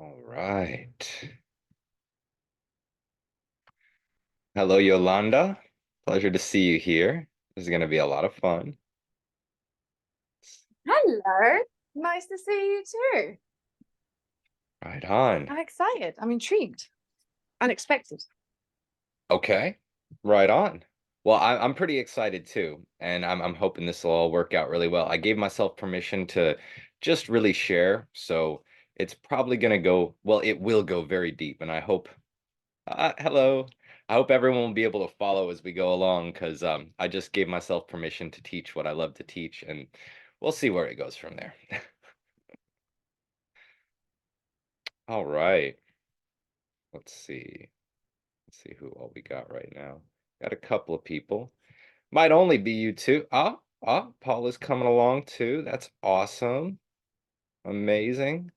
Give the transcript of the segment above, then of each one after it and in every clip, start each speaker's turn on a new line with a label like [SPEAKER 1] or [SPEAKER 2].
[SPEAKER 1] All right. Hello, Yolanda. Pleasure to see you here. This is going to be a lot of fun.
[SPEAKER 2] Hello. Nice to see you too.
[SPEAKER 1] Right on.
[SPEAKER 2] I'm excited. I'm intrigued. Unexpected.
[SPEAKER 1] Okay. Right on. Well, I'm pretty excited too, and I'm hoping this will all work out really well. I gave myself permission to just really share, so it's probably going to go, well, it will go very deep, and I hope, hello. I hope everyone will be able to follow as we go along because I just gave myself permission to teach what I love to teach, and we'll see where it goes from there. All right. Let's see. Let's see who all we got right now. Got a couple of people. Might only be you two. Paul is coming along too. That's awesome. Amazing.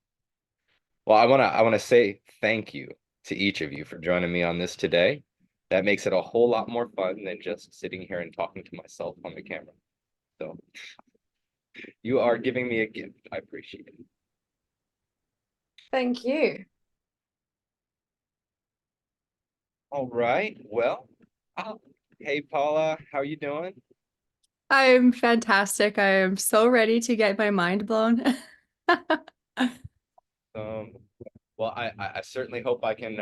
[SPEAKER 1] Well, I wanna say thank you to each of you for joining me on this today. That makes it a whole lot more fun than just sitting here and talking to myself on the camera. So you are giving me a gift. I appreciate it.
[SPEAKER 2] Thank you.
[SPEAKER 1] All right. Well, uh, hey Paula, how you doing?
[SPEAKER 3] I'm fantastic. I am so ready to get my mind blown.
[SPEAKER 1] Um, well, I certainly hope I can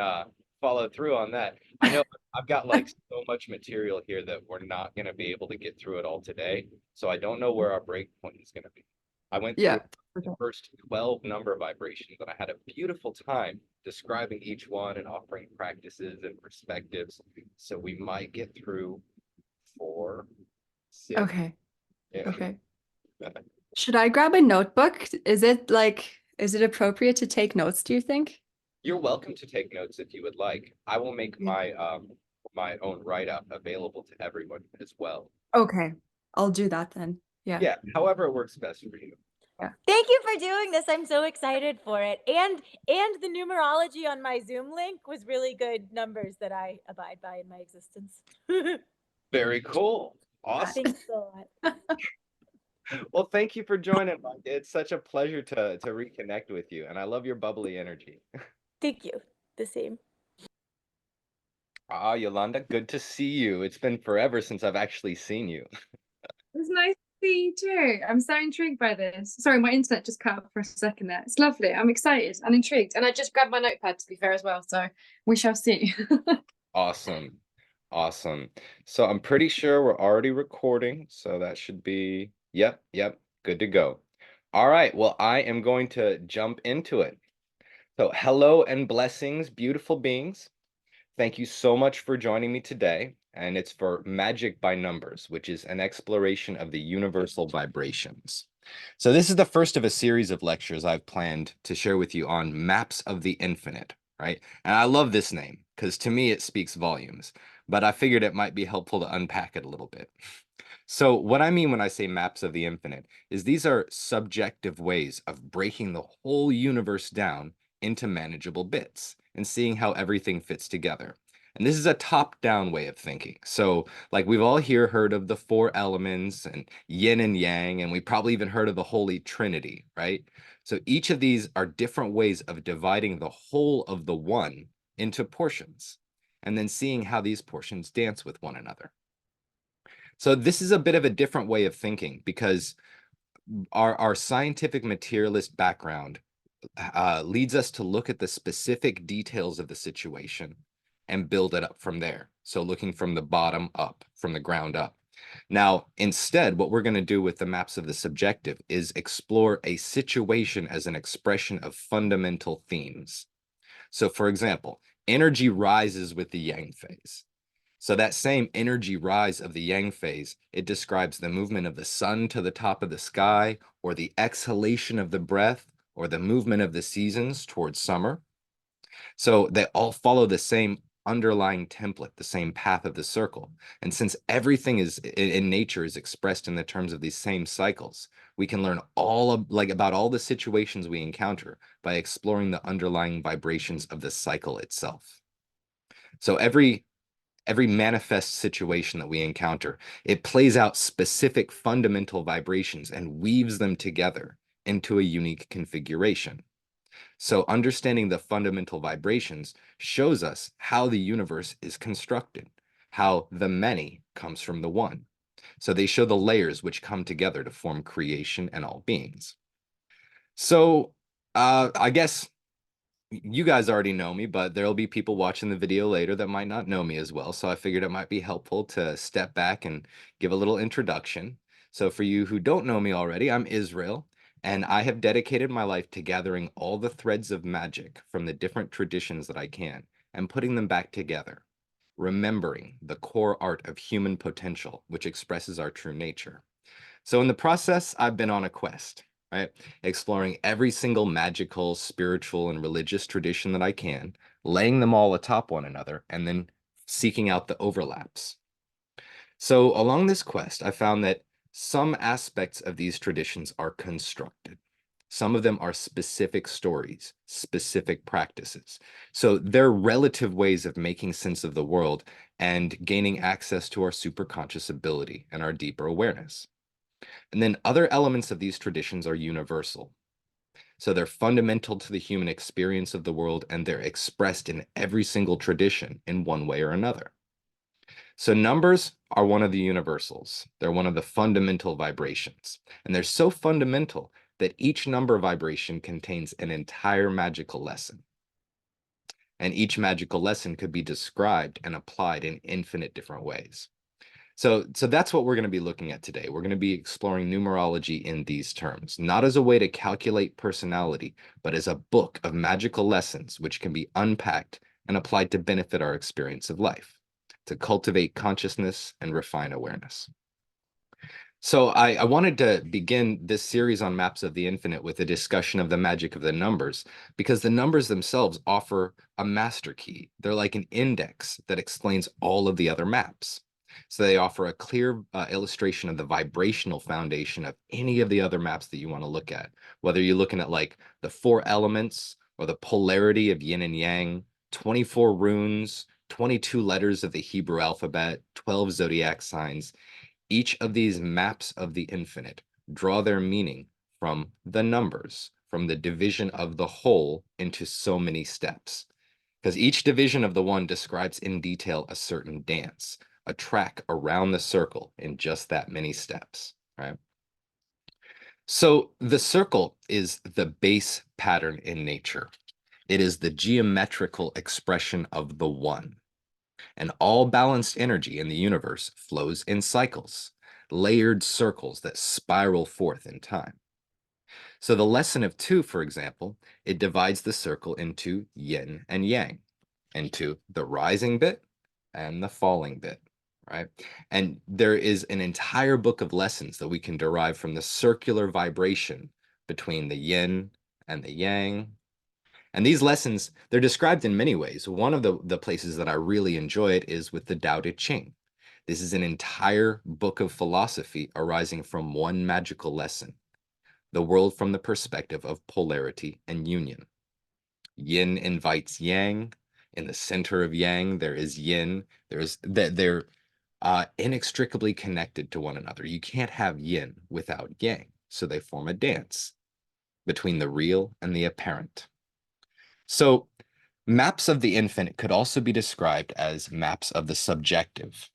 [SPEAKER 1] follow through on that. I know I've got like so much material here that we're not going to be able to get through it all today. So I don't know where our break point is going to be. I went through
[SPEAKER 3] Yeah.
[SPEAKER 1] the first 12 number vibrations and I had a beautiful time describing each one and offering practices and perspectives. So we might get through four, six.
[SPEAKER 3] Okay.
[SPEAKER 1] Yeah.
[SPEAKER 3] Okay. Should I grab a notebook? Is it appropriate to take notes, do you think?
[SPEAKER 1] You're welcome to take notes if you would like. I will make
[SPEAKER 3] Yeah.
[SPEAKER 1] my own write-up available to everyone as well.
[SPEAKER 3] Okay. I'll do that then. Yeah.
[SPEAKER 1] Yeah, however it works best for you.
[SPEAKER 3] Yeah.
[SPEAKER 4] Thank you for doing this. I'm so excited for it. And the numerology on my Zoom link was really good numbers that I abide by in my existence.
[SPEAKER 1] Very cool. Awesome.
[SPEAKER 4] Thanks a lot.
[SPEAKER 1] Well, thank you for joining, Mike. It's such a pleasure to reconnect with you, and I love your bubbly energy.
[SPEAKER 4] Thank you. The same.
[SPEAKER 1] Yolanda, good to see you. It's been forever since I've actually seen you.
[SPEAKER 2] It's nice to see you too. I'm so intrigued by this. Sorry, my internet just cut off for a second there. It's lovely. I'm excited and intrigued. And I just grabbed my notepad to be fair as well. So we shall see.
[SPEAKER 1] Awesome. Awesome. So I'm pretty sure we're already recording, so that should be, yep, good to go. All right, well, I am going to jump into it. So hello and blessings, beautiful beings. Thank you so much for joining me today, and it's for Magic by Numbers, which is an exploration of the universal vibrations. So this is the first of a series of lectures I've planned to share with you on maps of the infinite, right? And I love this name because to me it speaks volumes, but I figured it might be helpful to unpack it a little bit. So what I mean when I say maps of the infinite is these are subjective ways of breaking the whole universe down into manageable bits and seeing how everything fits together. And this is a top-down way of thinking. So, like we've all here heard of the four elements and yin and yang, and we probably even heard of the Holy Trinity, right? So each of these are different ways of dividing the whole of the one into portions, and then seeing how these portions dance with one another. So this is a bit of a different way of thinking because our scientific materialist background leads us to look at the specific details of the situation and build it up from there. So looking from the bottom up, from the ground up. Now, instead, what we're going to do with the maps of the subjective is explore a situation as an expression of fundamental themes. So, for example, energy rises with the yang phase. So that same energy rise of the yang phase, it describes the movement of the sun to the top of the sky, or the exhalation of the breath, or the movement of the seasons towards summer. So they all follow the same underlying template, the same path of the circle. And since everything is in nature is expressed in the terms of these same cycles, we can learn all of, like about all the situations we encounter by exploring the underlying vibrations of the cycle itself. So every manifest situation that we encounter, it plays out specific fundamental vibrations and weaves them together into a unique configuration. So understanding the fundamental vibrations shows us how the universe is constructed, how the many comes from the one. So they show the layers which come together to form creation and all beings. So I guess you guys already know me, but there'll be people watching the video later that might not know me as well. So I figured it might be helpful to step back and give a little introduction. So for you who don't know me already, I'm Israel, and I have dedicated my life to gathering all the threads of magic from the different traditions that I can and putting them back together, remembering the core art of human potential, which expresses our true nature. So in the process, I've been on a quest, right? Exploring every single magical, spiritual, and religious tradition that I can, laying them all atop one another, and then seeking out the overlaps. So along this quest, I found that some aspects of these traditions are constructed. Some of them are specific stories, specific practices. So they're relative ways of making sense of the world and gaining access to our superconscious ability and our deeper awareness. And then other elements of these traditions are universal. So they're fundamental to the human experience of the world, and they're expressed in every single tradition in one way or another. So numbers are one of the universals. They're one of the fundamental vibrations. And they're so fundamental that each number vibration contains an entire magical lesson. And each magical lesson could be described and applied in infinite different ways. So that's what we're going to be looking at today. We're going to be exploring numerology in these terms, not as a way to calculate personality, but as a book of magical lessons which can be unpacked and applied to benefit our experience of life, to cultivate consciousness and refine awareness. So I wanted to begin this series on Maps of the Infinite with a discussion of the magic of the numbers, because the numbers themselves offer a master key. They're like an index that explains all of the other maps. So they offer a clear illustration of the vibrational foundation of any of the other maps that you want to look at, whether you're looking at like the 4 elements or the polarity of yin and yang, 24 runes, 22 letters of the Hebrew alphabet, 12 zodiac signs. Each of these maps of the infinite draw their meaning from the numbers, from the division of the whole into so many steps. Because each division of the one describes in detail a certain dance, a track around the circle in just that many steps, right? So the circle is the base pattern in nature. It is the geometrical expression of the one. And all balanced energy in the universe flows in cycles, layered circles that spiral forth in time. So the lesson of 2, for example, it divides the circle into yin and yang, into the rising bit and the falling bit, right? And there is an entire book of lessons that we can derive from the circular vibration between the yin and the yang. And these lessons, they're described in many ways. One of the places that I really enjoy it is with the Tao Te Ching. This is an entire book of philosophy arising from one magical lesson, the world from the perspective of polarity and union. Yin invites yang. In the center of yang, there is yin. They're inextricably connected to one another. You can't have yin without yang. So they form a dance between the real and the apparent. So maps of the infinite could also be described as maps of the subjective.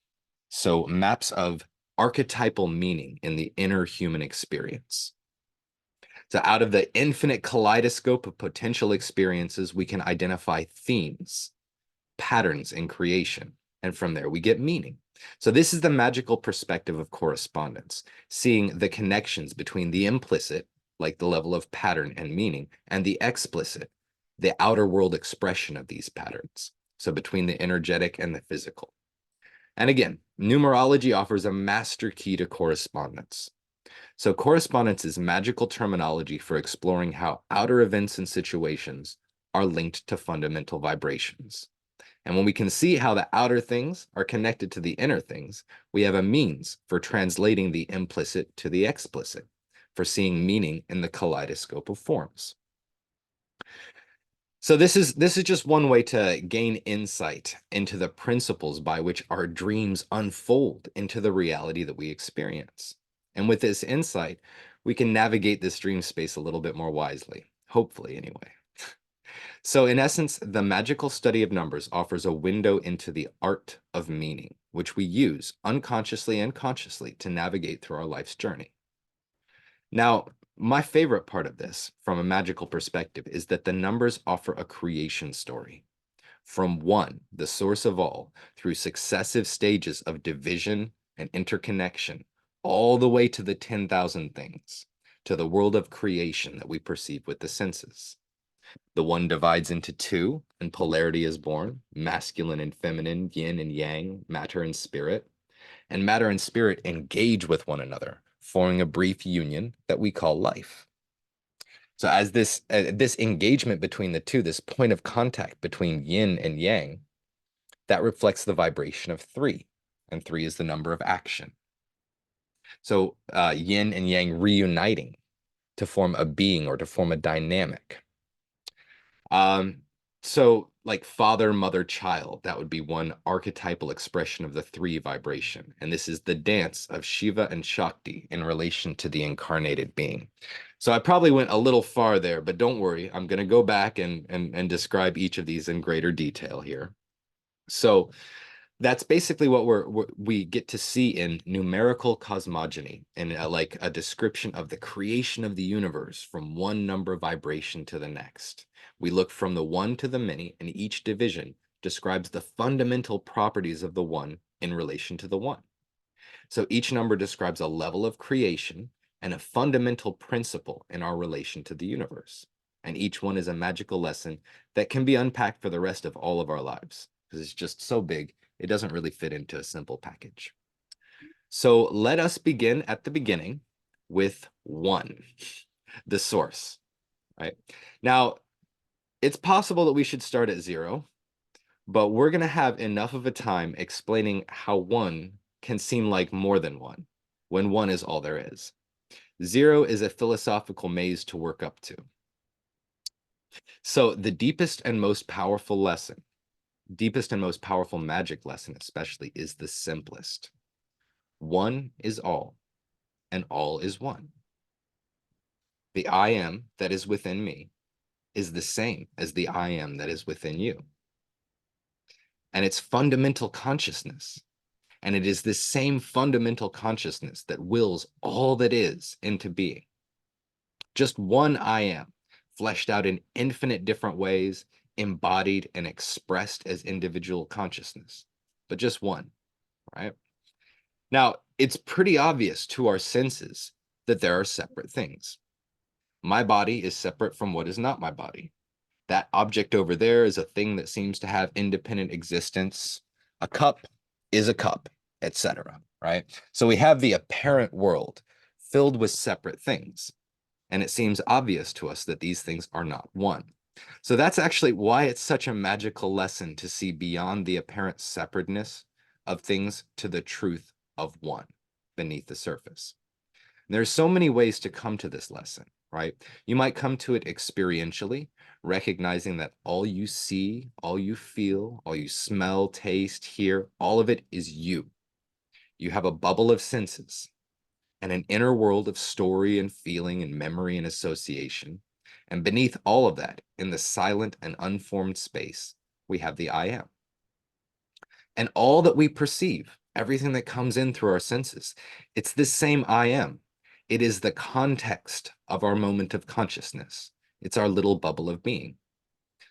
[SPEAKER 1] So maps of archetypal meaning in the inner human experience. So out of the infinite kaleidoscope of potential experiences, we can identify themes, patterns in creation, and from there we get meaning. So this is the magical perspective of correspondence, seeing the connections between the implicit, like the level of pattern and meaning, and the explicit, the outer world expression of these patterns. So between the energetic and the physical. And again, numerology offers a master key to correspondence. So correspondence is magical terminology for exploring how outer events and situations are linked to fundamental vibrations. And when we can see how the outer things are connected to the inner things, we have a means for translating the implicit to the explicit, for seeing meaning in the kaleidoscope of forms. So this is just one way to gain insight into the principles by which our dreams unfold into the reality that we experience. And with this insight, we can navigate this dream space a little bit more wisely, hopefully anyway. So in essence, the magical study of numbers offers a window into the art of meaning, which we use unconsciously and consciously to navigate through our life's journey. Now, my favorite part of this, from a magical perspective, is that the numbers offer a creation story. From one, the source of all, through successive stages of division and interconnection, all the way to the 10,000 things, to the world of creation that we perceive with the senses. The one divides into two, and polarity is born, masculine and feminine, yin and yang, matter and spirit. And matter and spirit engage with one another, forming a brief union that we call life. So as this engagement between the two, this point of contact between yin and yang, that reflects the vibration of three, and three is the number of action. So yin and yang reuniting to form a being or to form a dynamic. So like father, mother, child, that would be one archetypal expression of the three vibration. And this is the dance of Shiva and Shakti in relation to the incarnated being. So I probably went a little far there, but don't worry, I'm going to go back and describe each of these in greater detail here. So that's basically what we get to see in numerical cosmogony, and like a description of the creation of the universe from one number vibration to the next. We look from the one to the many, and each division describes the fundamental properties of the one in relation to the one. So each number describes a level of creation and a fundamental principle in our relation to the universe. And each one is a magical lesson that can be unpacked for the rest of all of our lives, because it's just so big, it doesn't really fit into a simple package. So let us begin at the beginning with one, the source, right? Now, it's possible that we should start at zero, but we're going to have enough of a time explaining how one can seem like more than one, when one is all there is. Zero is a philosophical maze to work up to. So the deepest and most powerful lesson, deepest and most powerful magic lesson especially, is the simplest. One is all, and all is one. The I am that is within me is the same as the I am that is within you. And it's fundamental consciousness. And it is this same fundamental consciousness that wills all that is into being. Just one I am, fleshed out in infinite different ways, embodied and expressed as individual consciousness, but just one, right? Now, it's pretty obvious to our senses that there are separate things. My body is separate from what is not my body. That object over there is a thing that seems to have independent existence. A cup is a cup, etc., right? So we have the apparent world filled with separate things. And it seems obvious to us that these things are not one. So that's actually why it's such a magical lesson to see beyond the apparent separateness of things to the truth of one beneath the surface. And there's so many ways to come to this lesson, right? You might come to it experientially, recognizing that all you see, all you feel, all you smell, taste, hear, all of it is you. You have a bubble of senses and an inner world of story and feeling and memory and association. And beneath all of that, in the silent and unformed space, we have the I am. And all that we perceive, everything that comes in through our senses, it's this same I am. It is the context of our moment of consciousness. It's our little bubble of being.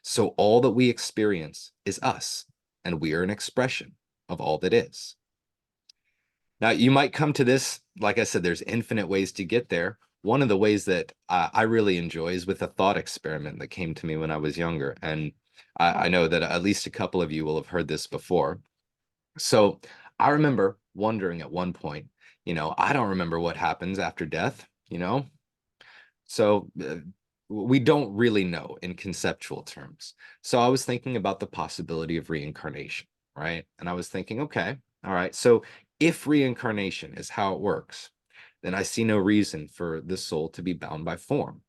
[SPEAKER 1] So all that we experience is us, and we are an expression of all that is. Now, you might come to this, like I said, there's infinite ways to get there. One of the ways that I really enjoy is with a thought experiment that came to me when I was younger. And I know that at least a couple of you will have heard this before. So I remember wondering at one point, I don't remember what happens after death, So we don't really know in conceptual terms. So I was thinking about the possibility of reincarnation, right? And I was thinking, okay, all right, so if reincarnation is how it works, then I see no reason for the soul to be bound by form,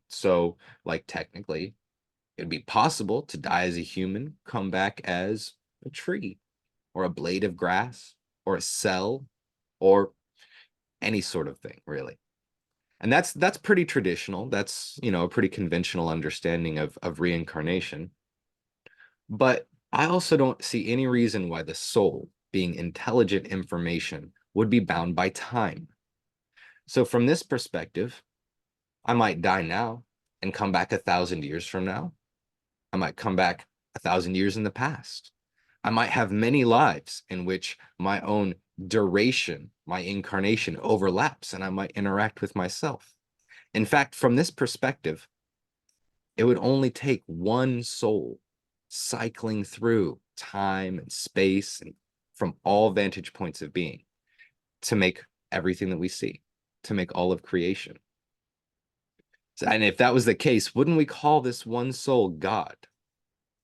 [SPEAKER 1] So like technically, it'd be possible to die as a human, come back as a tree or a blade of grass or a cell or any sort of thing, really. And that's pretty traditional. That's, a pretty conventional understanding of reincarnation. But I also don't see any reason why the soul, being intelligent information, would be bound by time. So from this perspective, I might die now and come back 1,000 years from now. I might come back 1,000 years in the past. I might have many lives in which my own duration, my incarnation overlaps, and I might interact with myself. In fact, from this perspective, it would only take one soul cycling through time and space and from all vantage points of being to make everything that we see, to make all of creation. And if that was the case, wouldn't we call this one soul God?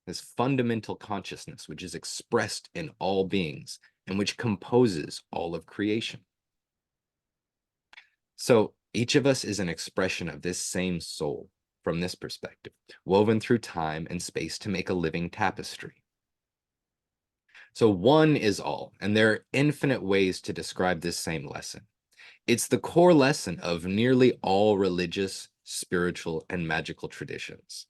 [SPEAKER 1] This fundamental consciousness, which is expressed in all beings and which composes all of creation. So each of us is an expression of this same soul from this perspective, woven through time and space to make a living tapestry. So one is all, and there are infinite ways to describe this same lesson. It's the core lesson of nearly all religious, spiritual, and magical traditions.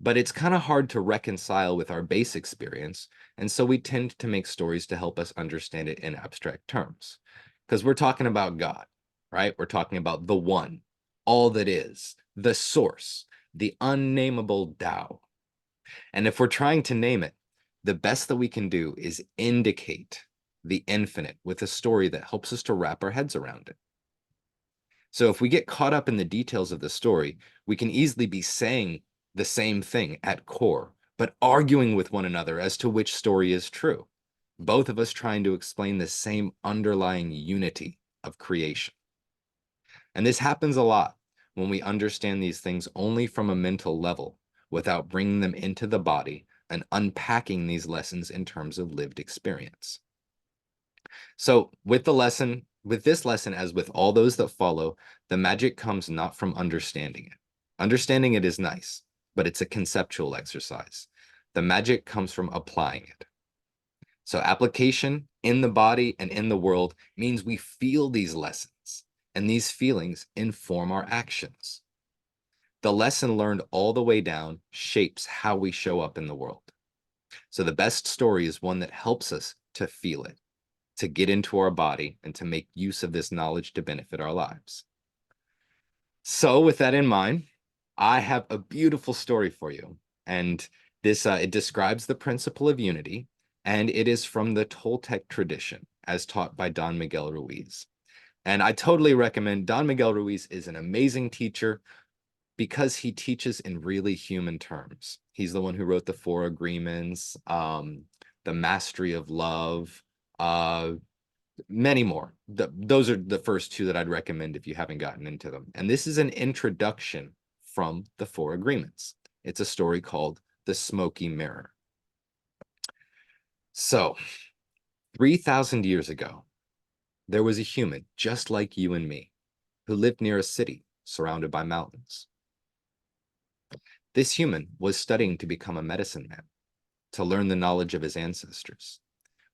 [SPEAKER 1] But it's kind of hard to reconcile with our base experience, and so we tend to make stories to help us understand it in abstract terms. Because we're talking about God, right? We're talking about the one, all that is, the source, the unnameable Tao. And if we're trying to name it, the best that we can do is indicate the infinite with a story that helps us to wrap our heads around it. So if we get caught up in the details of the story, we can easily be saying the same thing at core, but arguing with one another as to which story is true. Both of us trying to explain the same underlying unity of creation. And this happens a lot when we understand these things only from a mental level without bringing them into the body and unpacking these lessons in terms of lived experience. So with this lesson, as with all those that follow, the magic comes not from understanding it. Understanding it is nice, but it's a conceptual exercise. The magic comes from applying it. So application in the body and in the world means we feel these lessons, and these feelings inform our actions. The lesson learned all the way down shapes how we show up in the world. So the best story is one that helps us to feel it, to get into our body, and to make use of this knowledge to benefit our lives. So with that in mind, I have a beautiful story for you. And this it describes the principle of unity, and it is from the Toltec tradition as taught by Don Miguel Ruiz. And I totally recommend. Don Miguel Ruiz is an amazing teacher because he teaches in really human terms. He's the one who wrote the Four Agreements, the Mastery of Love, many more. Those are the first two that I'd recommend if you haven't gotten into them. And this is an introduction from the Four Agreements. It's a story called The Smoky Mirror. So, 3,000 years ago, there was a human just like you and me who lived near a city surrounded by mountains. This human was studying to become a medicine man, to learn the knowledge of his ancestors,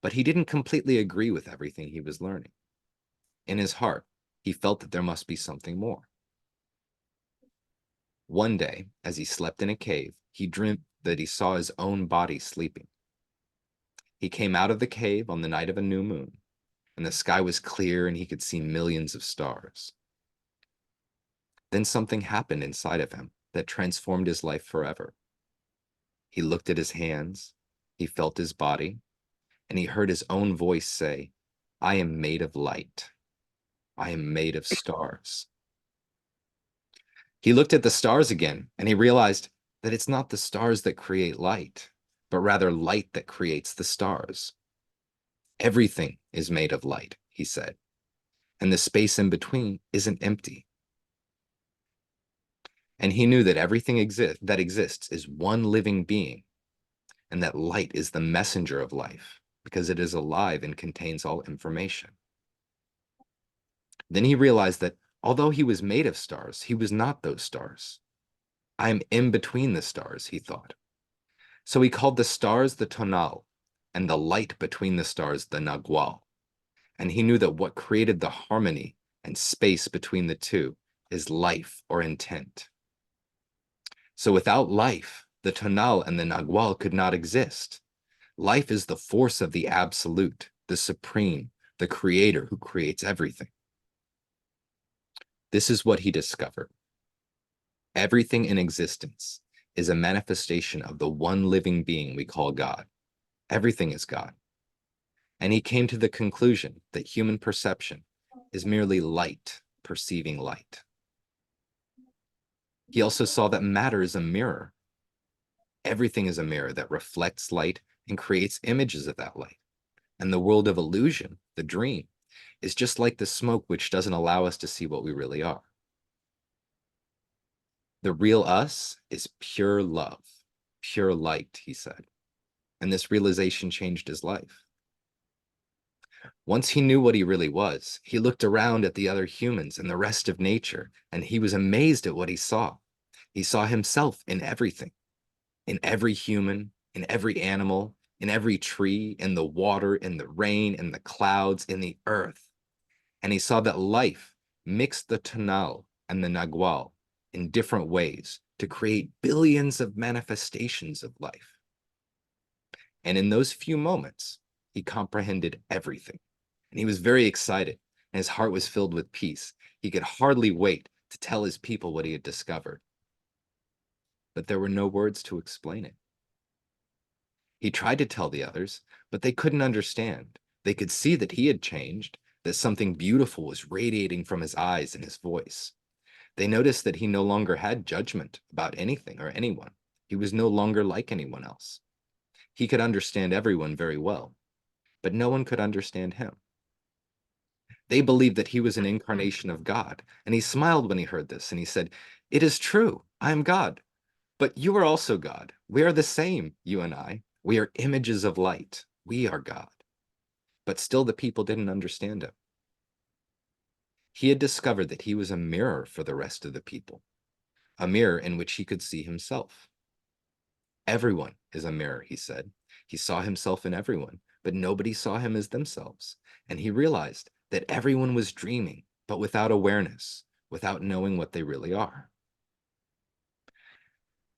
[SPEAKER 1] but he didn't completely agree with everything he was learning. In his heart, he felt that there must be something more. One day, as he slept in a cave, he dreamt that he saw his own body sleeping. He came out of the cave on the night of a new moon, and the sky was clear and he could see millions of stars. Then something happened inside of him that transformed his life forever. He looked at his hands, he felt his body, and he heard his own voice say, "I am made of light. I am made of stars." He looked at the stars again, and he realized that it's not the stars that create light, but rather light that creates the stars. Everything is made of light, he said, and the space in between isn't empty. And he knew that everything that exists is one living being, and that light is the messenger of life because it is alive and contains all information. Then he realized that although he was made of stars, he was not those stars. I am in between the stars, he thought. So he called the stars the tonal and the light between the stars the nagual. And he knew that what created the harmony and space between the two is life or intent. So without life, the tonal and the nagual could not exist. Life is the force of the absolute, the supreme, the creator who creates everything. This is what he discovered. Everything in existence is a manifestation of the one living being we call God. Everything is God. And he came to the conclusion that human perception is merely light perceiving light. He also saw that matter is a mirror. Everything is a mirror that reflects light and creates images of that light. And the world of illusion, the dream, is just like the smoke which doesn't allow us to see what we really are. The real us is pure love, pure light, he said. And this realization changed his life. Once he knew what he really was, he looked around at the other humans and the rest of nature, and he was amazed at what he saw. He saw himself in everything, in every human, in every animal, in every tree, in the water, in the rain, in the clouds, in the earth. And he saw that life mixed the tonal and the nagual in different ways to create billions of manifestations of life. And in those few moments, he comprehended everything. And he was very excited, and his heart was filled with peace. He could hardly wait to tell his people what he had discovered. But there were no words to explain it. He tried to tell the others, but they couldn't understand. They could see that he had changed, that something beautiful was radiating from his eyes and his voice. They noticed that he no longer had judgment about anything or anyone. He was no longer like anyone else. He could understand everyone very well, but no one could understand him. They believed that he was an incarnation of God, and he smiled when he heard this, and he said, "It is true, I am God, but you are also God. We are the same, you and I. We are images of light. We are God." But still the people didn't understand him. He had discovered that he was a mirror for the rest of the people, a mirror in which he could see himself. Everyone is a mirror, he said. He saw himself in everyone, but nobody saw him as themselves. And he realized that everyone was dreaming, but without awareness, without knowing what they really are.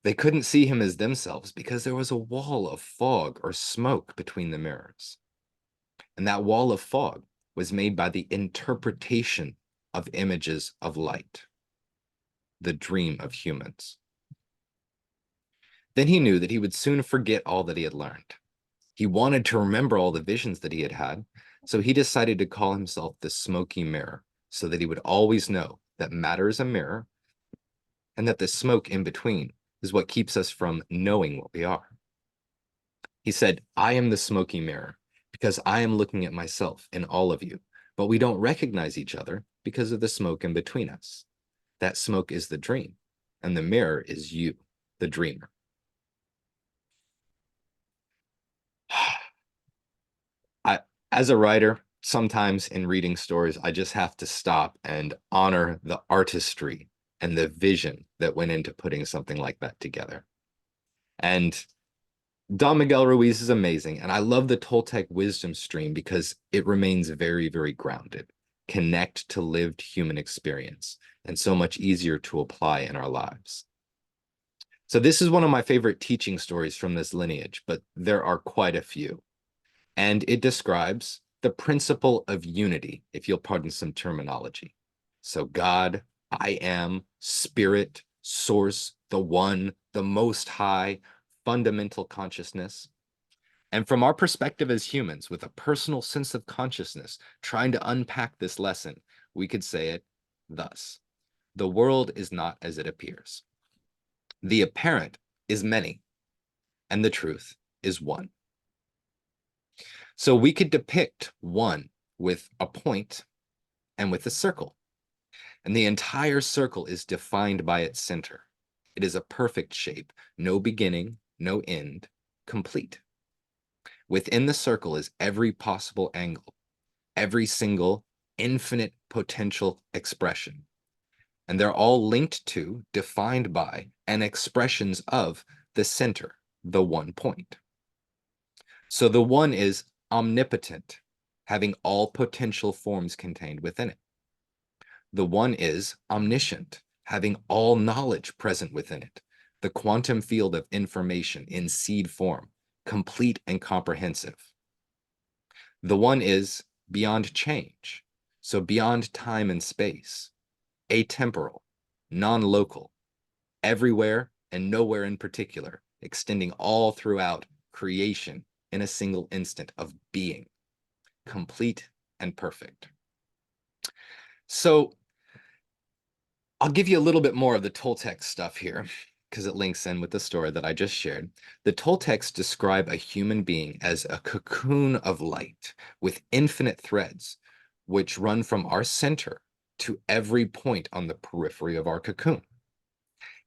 [SPEAKER 1] They couldn't see him as themselves because there was a wall of fog or smoke between the mirrors. And that wall of fog was made by the interpretation of images of light, the dream of humans. Then he knew that he would soon forget all that he had learned. He wanted to remember all the visions that he had had, so he decided to call himself the smoky mirror, so that he would always know that matter is a mirror and that the smoke in between is what keeps us from knowing what we are. He said, "I am the smoky mirror because I am looking at myself in all of you, but we don't recognize each other because of the smoke in between us. That smoke is the dream, and the mirror is you, the dreamer." As a writer, sometimes in reading stories, I just have to stop and honor the artistry and the vision that went into putting something like that together. And Don Miguel Ruiz is amazing, and I love the Toltec wisdom stream because it remains very, very grounded, connect to lived human experience, and so much easier to apply in our lives. So this is one of my favorite teaching stories from this lineage, but there are quite a few. And it describes the principle of unity, if you'll pardon some terminology. So God, I am, spirit, source, the one, the most high, fundamental consciousness. And from our perspective as humans, with a personal sense of consciousness, trying to unpack this lesson, we could say it thus: the world is not as it appears. The apparent is many, and the truth is one. So we could depict one with a point and with a circle. And the entire circle is defined by its center. It is a perfect shape, no beginning, no end, complete. Within the circle is every possible angle, every single infinite potential expression. And they're all linked to, defined by, and expressions of the center, the one point. So the one is omnipotent, having all potential forms contained within it. The one is omniscient, having all knowledge present within it, the quantum field of information in seed form, complete and comprehensive. The one is beyond change, so beyond time and space, atemporal, non-local, everywhere and nowhere in particular, extending all throughout creation in a single instant of being, complete and perfect. So I'll give you a little bit more of the Toltec stuff here because it links in with the story that I just shared. The Toltecs describe a human being as a cocoon of light with infinite threads, which run from our center to every point on the periphery of our cocoon.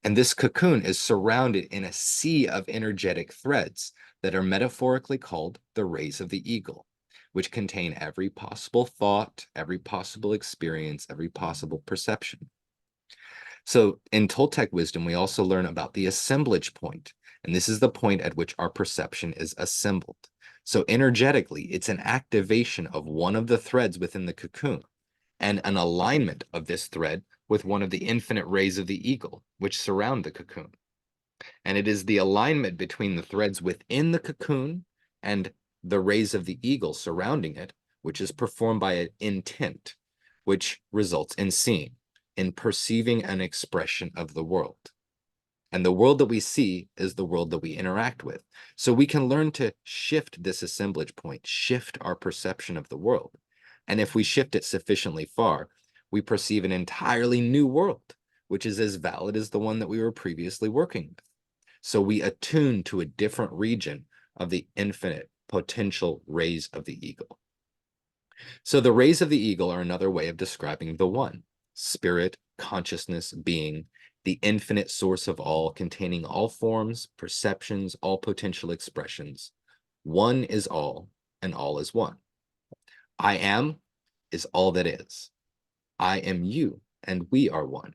[SPEAKER 1] And this cocoon is surrounded in a sea of energetic threads that are metaphorically called the rays of the eagle, which contain every possible thought, every possible experience, every possible perception. So in Toltec wisdom, we also learn about the assemblage point, and this is the point at which our perception is assembled. So energetically, it's an activation of one of the threads within the cocoon and an alignment of this thread with one of the infinite rays of the eagle, which surround the cocoon. And it is the alignment between the threads within the cocoon and the rays of the eagle surrounding it, which is performed by an intent, which results in seeing, in perceiving an expression of the world. And the world that we see is the world that we interact with. So we can learn to shift this assemblage point, shift our perception of the world. And if we shift it sufficiently far, we perceive an entirely new world, which is as valid as the one that we were previously working with. So we attune to a different region of the infinite potential rays of the eagle. So the rays of the eagle are another way of describing the one, spirit, consciousness, being, the infinite source of all, containing all forms, perceptions, all potential expressions. One is all, and all is one. I am is all that is. I am you, and we are one.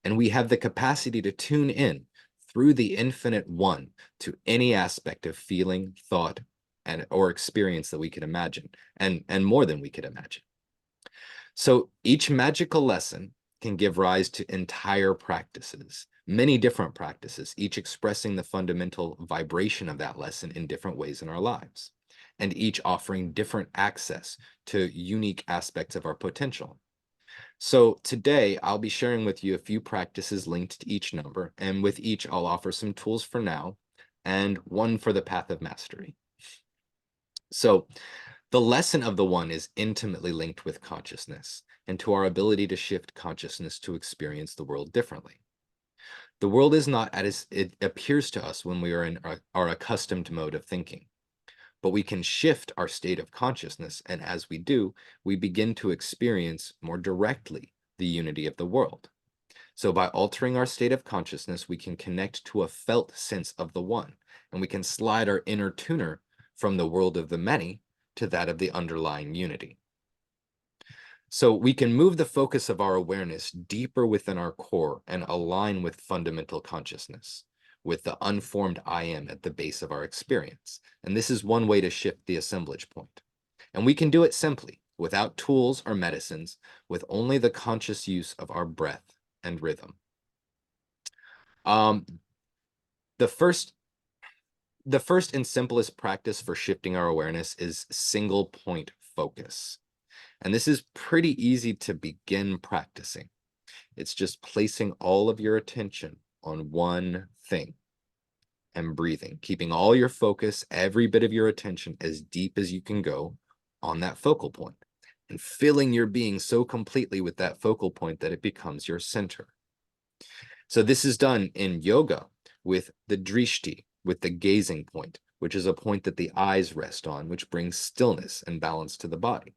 [SPEAKER 1] And we have the capacity to tune in through the infinite one to any aspect of feeling, thought, or experience that we could imagine, and more than we could imagine. So each magical lesson can give rise to entire practices, many different practices, each expressing the fundamental vibration of that lesson in different ways in our lives, and each offering different access to unique aspects of our potential. So today I'll be sharing with you a few practices linked to each number, and with each I'll offer some tools for now and one for the path of mastery. So the lesson of the one is intimately linked with consciousness and to our ability to shift consciousness to experience the world differently. The world is not as it appears to us when we are in our accustomed mode of thinking, but we can shift our state of consciousness, and as we do, we begin to experience more directly the unity of the world. So by altering our state of consciousness, we can connect to a felt sense of the one, and we can slide our inner tuner from the world of the many to that of the underlying unity. So we can move the focus of our awareness deeper within our core and align with fundamental consciousness, with the unformed I am at the base of our experience. And this is one way to shift the assemblage point. And we can do it simply, without tools or medicines, with only the conscious use of our breath and rhythm. The first and simplest practice for shifting our awareness is single point focus. And this is pretty easy to begin practicing. It's just placing all of your attention on one thing and breathing, keeping all your focus, every bit of your attention as deep as you can go on that focal point, and filling your being so completely with that focal point that it becomes your center. So this is done in yoga with the drishti, with the gazing point, which is a point that the eyes rest on, which brings stillness and balance to the body.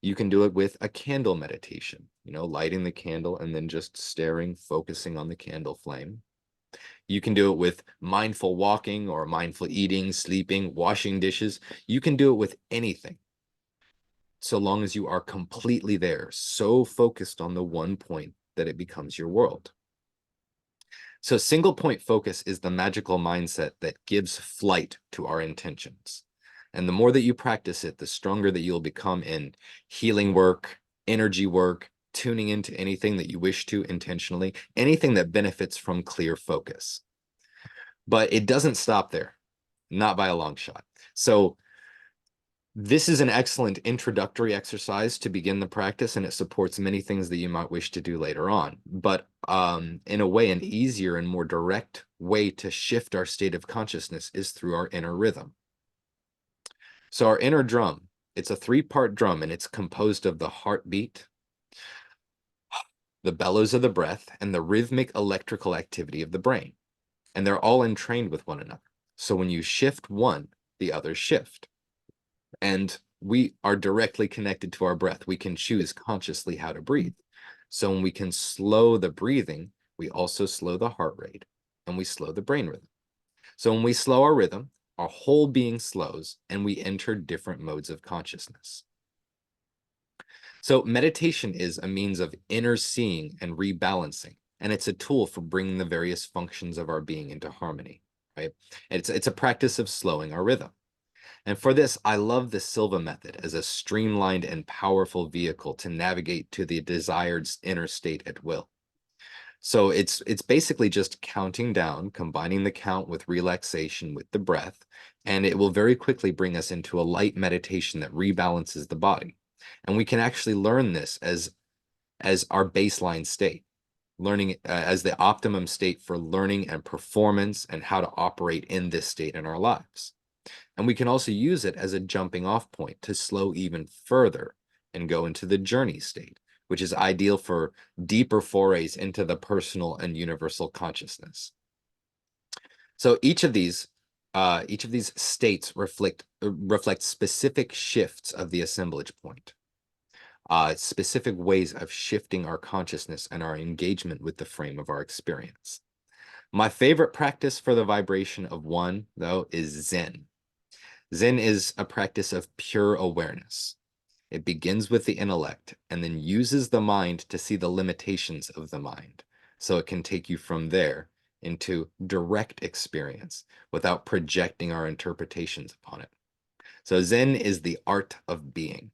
[SPEAKER 1] You can do it with a candle meditation, lighting the candle and then just staring, focusing on the candle flame. You can do it with mindful walking or mindful eating, sleeping, washing dishes. You can do it with anything, so long as you are completely there, so focused on the one point that it becomes your world. So single point focus is the magical mindset that gives flight to our intentions. And the more that you practice it, the stronger that you'll become in healing work, energy work, tuning into anything that you wish to intentionally, anything that benefits from clear focus. But it doesn't stop there, not by a long shot. So this is an excellent introductory exercise to begin the practice, and it supports many things that you might wish to do later on. But in a way, an easier and more direct way to shift our state of consciousness is through our inner rhythm. So our inner drum, it's a 3-part drum, and it's composed of the heartbeat, the bellows of the breath, and the rhythmic electrical activity of the brain. And they're all entrained with one another. So when you shift one, the others shift. And we are directly connected to our breath. We can choose consciously how to breathe. So when we can slow the breathing, we also slow the heart rate, and we slow the brain rhythm. So when we slow our rhythm, our whole being slows, and we enter different modes of consciousness. So meditation is a means of inner seeing and rebalancing, and it's a tool for bringing the various functions of our being into harmony, right? It's a practice of slowing our rhythm. And for this, I love the Silva method as a streamlined and powerful vehicle to navigate to the desired inner state at will. So it's basically just counting down, combining the count with relaxation with the breath, and it will very quickly bring us into a light meditation that rebalances the body. And we can actually learn this as our baseline state, learning as the optimum state for learning and performance and how to operate in this state in our lives. And we can also use it as a jumping off point to slow even further and go into the journey state, which is ideal for deeper forays into the personal and universal consciousness. So each of these states reflect specific shifts of the assemblage point, specific ways of shifting our consciousness and our engagement with the frame of our experience. My favorite practice for the vibration of one, though, is Zen. Zen is a practice of pure awareness. It begins with the intellect and then uses the mind to see the limitations of the mind, so it can take you from there into direct experience without projecting our interpretations upon it. So Zen is the art of being.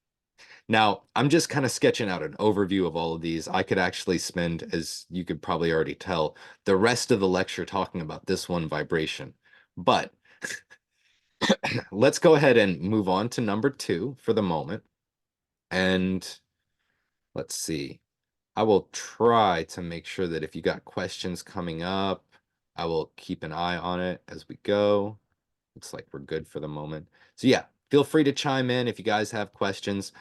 [SPEAKER 1] Now, I'm just kind of sketching out an overview of all of these. I could actually spend, as you could probably already tell, the rest of the lecture talking about this one vibration. But let's go ahead and move on to number 2 for the moment. And let's see. I will try to make sure that if you got questions coming up, I will keep an eye on it as we go. Looks like we're good for the moment. So yeah, feel free to chime in if you guys have questions.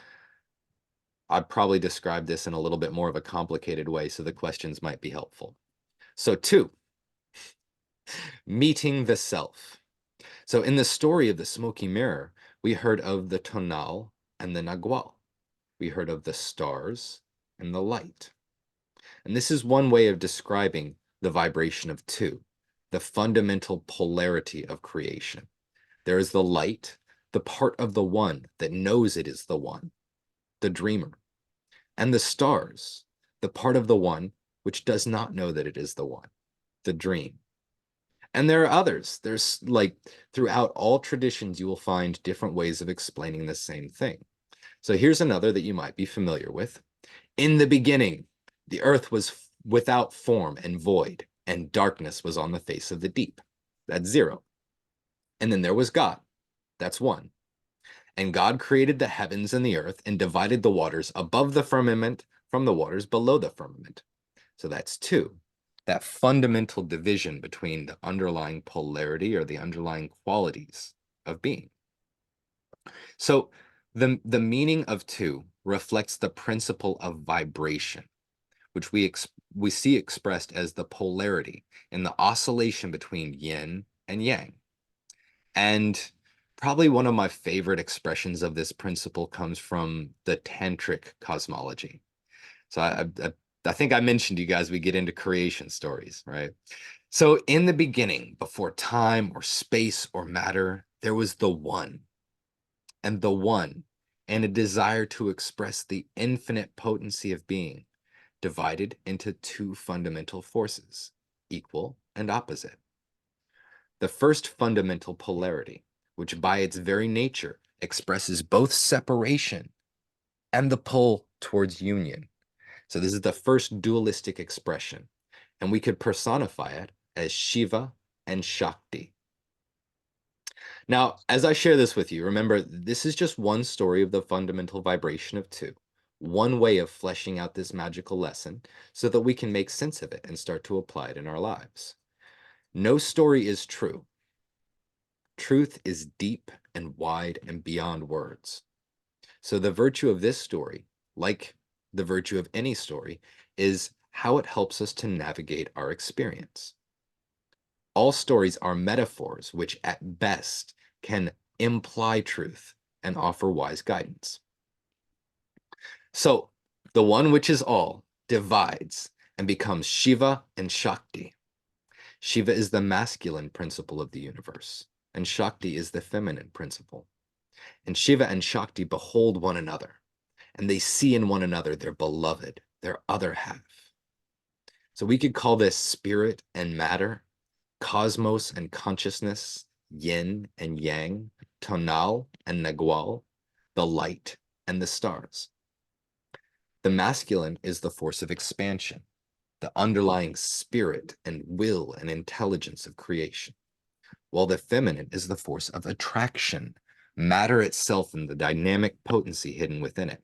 [SPEAKER 1] I'd probably describe this in a little bit more of a complicated way, so the questions might be helpful. So 2, meeting the self. So in the story of the smoky mirror, we heard of the tonal and the nagual. We heard of the stars and the light. And this is one way of describing the vibration of 2, the fundamental polarity of creation. There is the light, the part of the one that knows it is the one, the dreamer, and the stars, the part of the one which does not know that it is the one, the dream. And there are others. There's like throughout all traditions, you will find different ways of explaining the same thing. So here's another that you might be familiar with. In the beginning, the earth was without form and void, and darkness was on the face of the deep. That's 0. And then there was God. That's 1. And God created the heavens and the earth and divided the waters above the firmament from the waters below the firmament. So that's 2. That fundamental division between the underlying polarity or the underlying qualities of being. So the meaning of 2 reflects the principle of vibration, which we see expressed as the polarity in the oscillation between yin and yang. And probably one of my favorite expressions of this principle comes from the tantric cosmology. So I think I mentioned to you guys, we get into creation stories, right? So in the beginning, before time or space or matter, there was the one. And the one, and a desire to express the infinite potency of being, divided into 2 fundamental forces, equal and opposite. The first fundamental polarity, which by its very nature expresses both separation and the pull towards union, So this is the first dualistic expression, and we could personify it as Shiva and Shakti. Now, as I share this with you, remember, this is just one story of the fundamental vibration of two, one way of fleshing out this magical lesson so that we can make sense of it and start to apply it in our lives. No story is true. Truth is deep and wide and beyond words. So the virtue of this story, like the virtue of any story, is how it helps us to navigate our experience. All stories are metaphors which at best can imply truth and offer wise guidance. So the one which is all divides and becomes Shiva and Shakti. Shiva is the masculine principle of the universe, and Shakti is the feminine principle. And Shiva and Shakti behold one another, and they see in one another their beloved, their other half. So we could call this spirit and matter, cosmos and consciousness, yin and yang, tonal and nagual, the light and the stars. The masculine is the force of expansion, the underlying spirit and will and intelligence of creation, while the feminine is the force of attraction, matter itself and the dynamic potency hidden within it.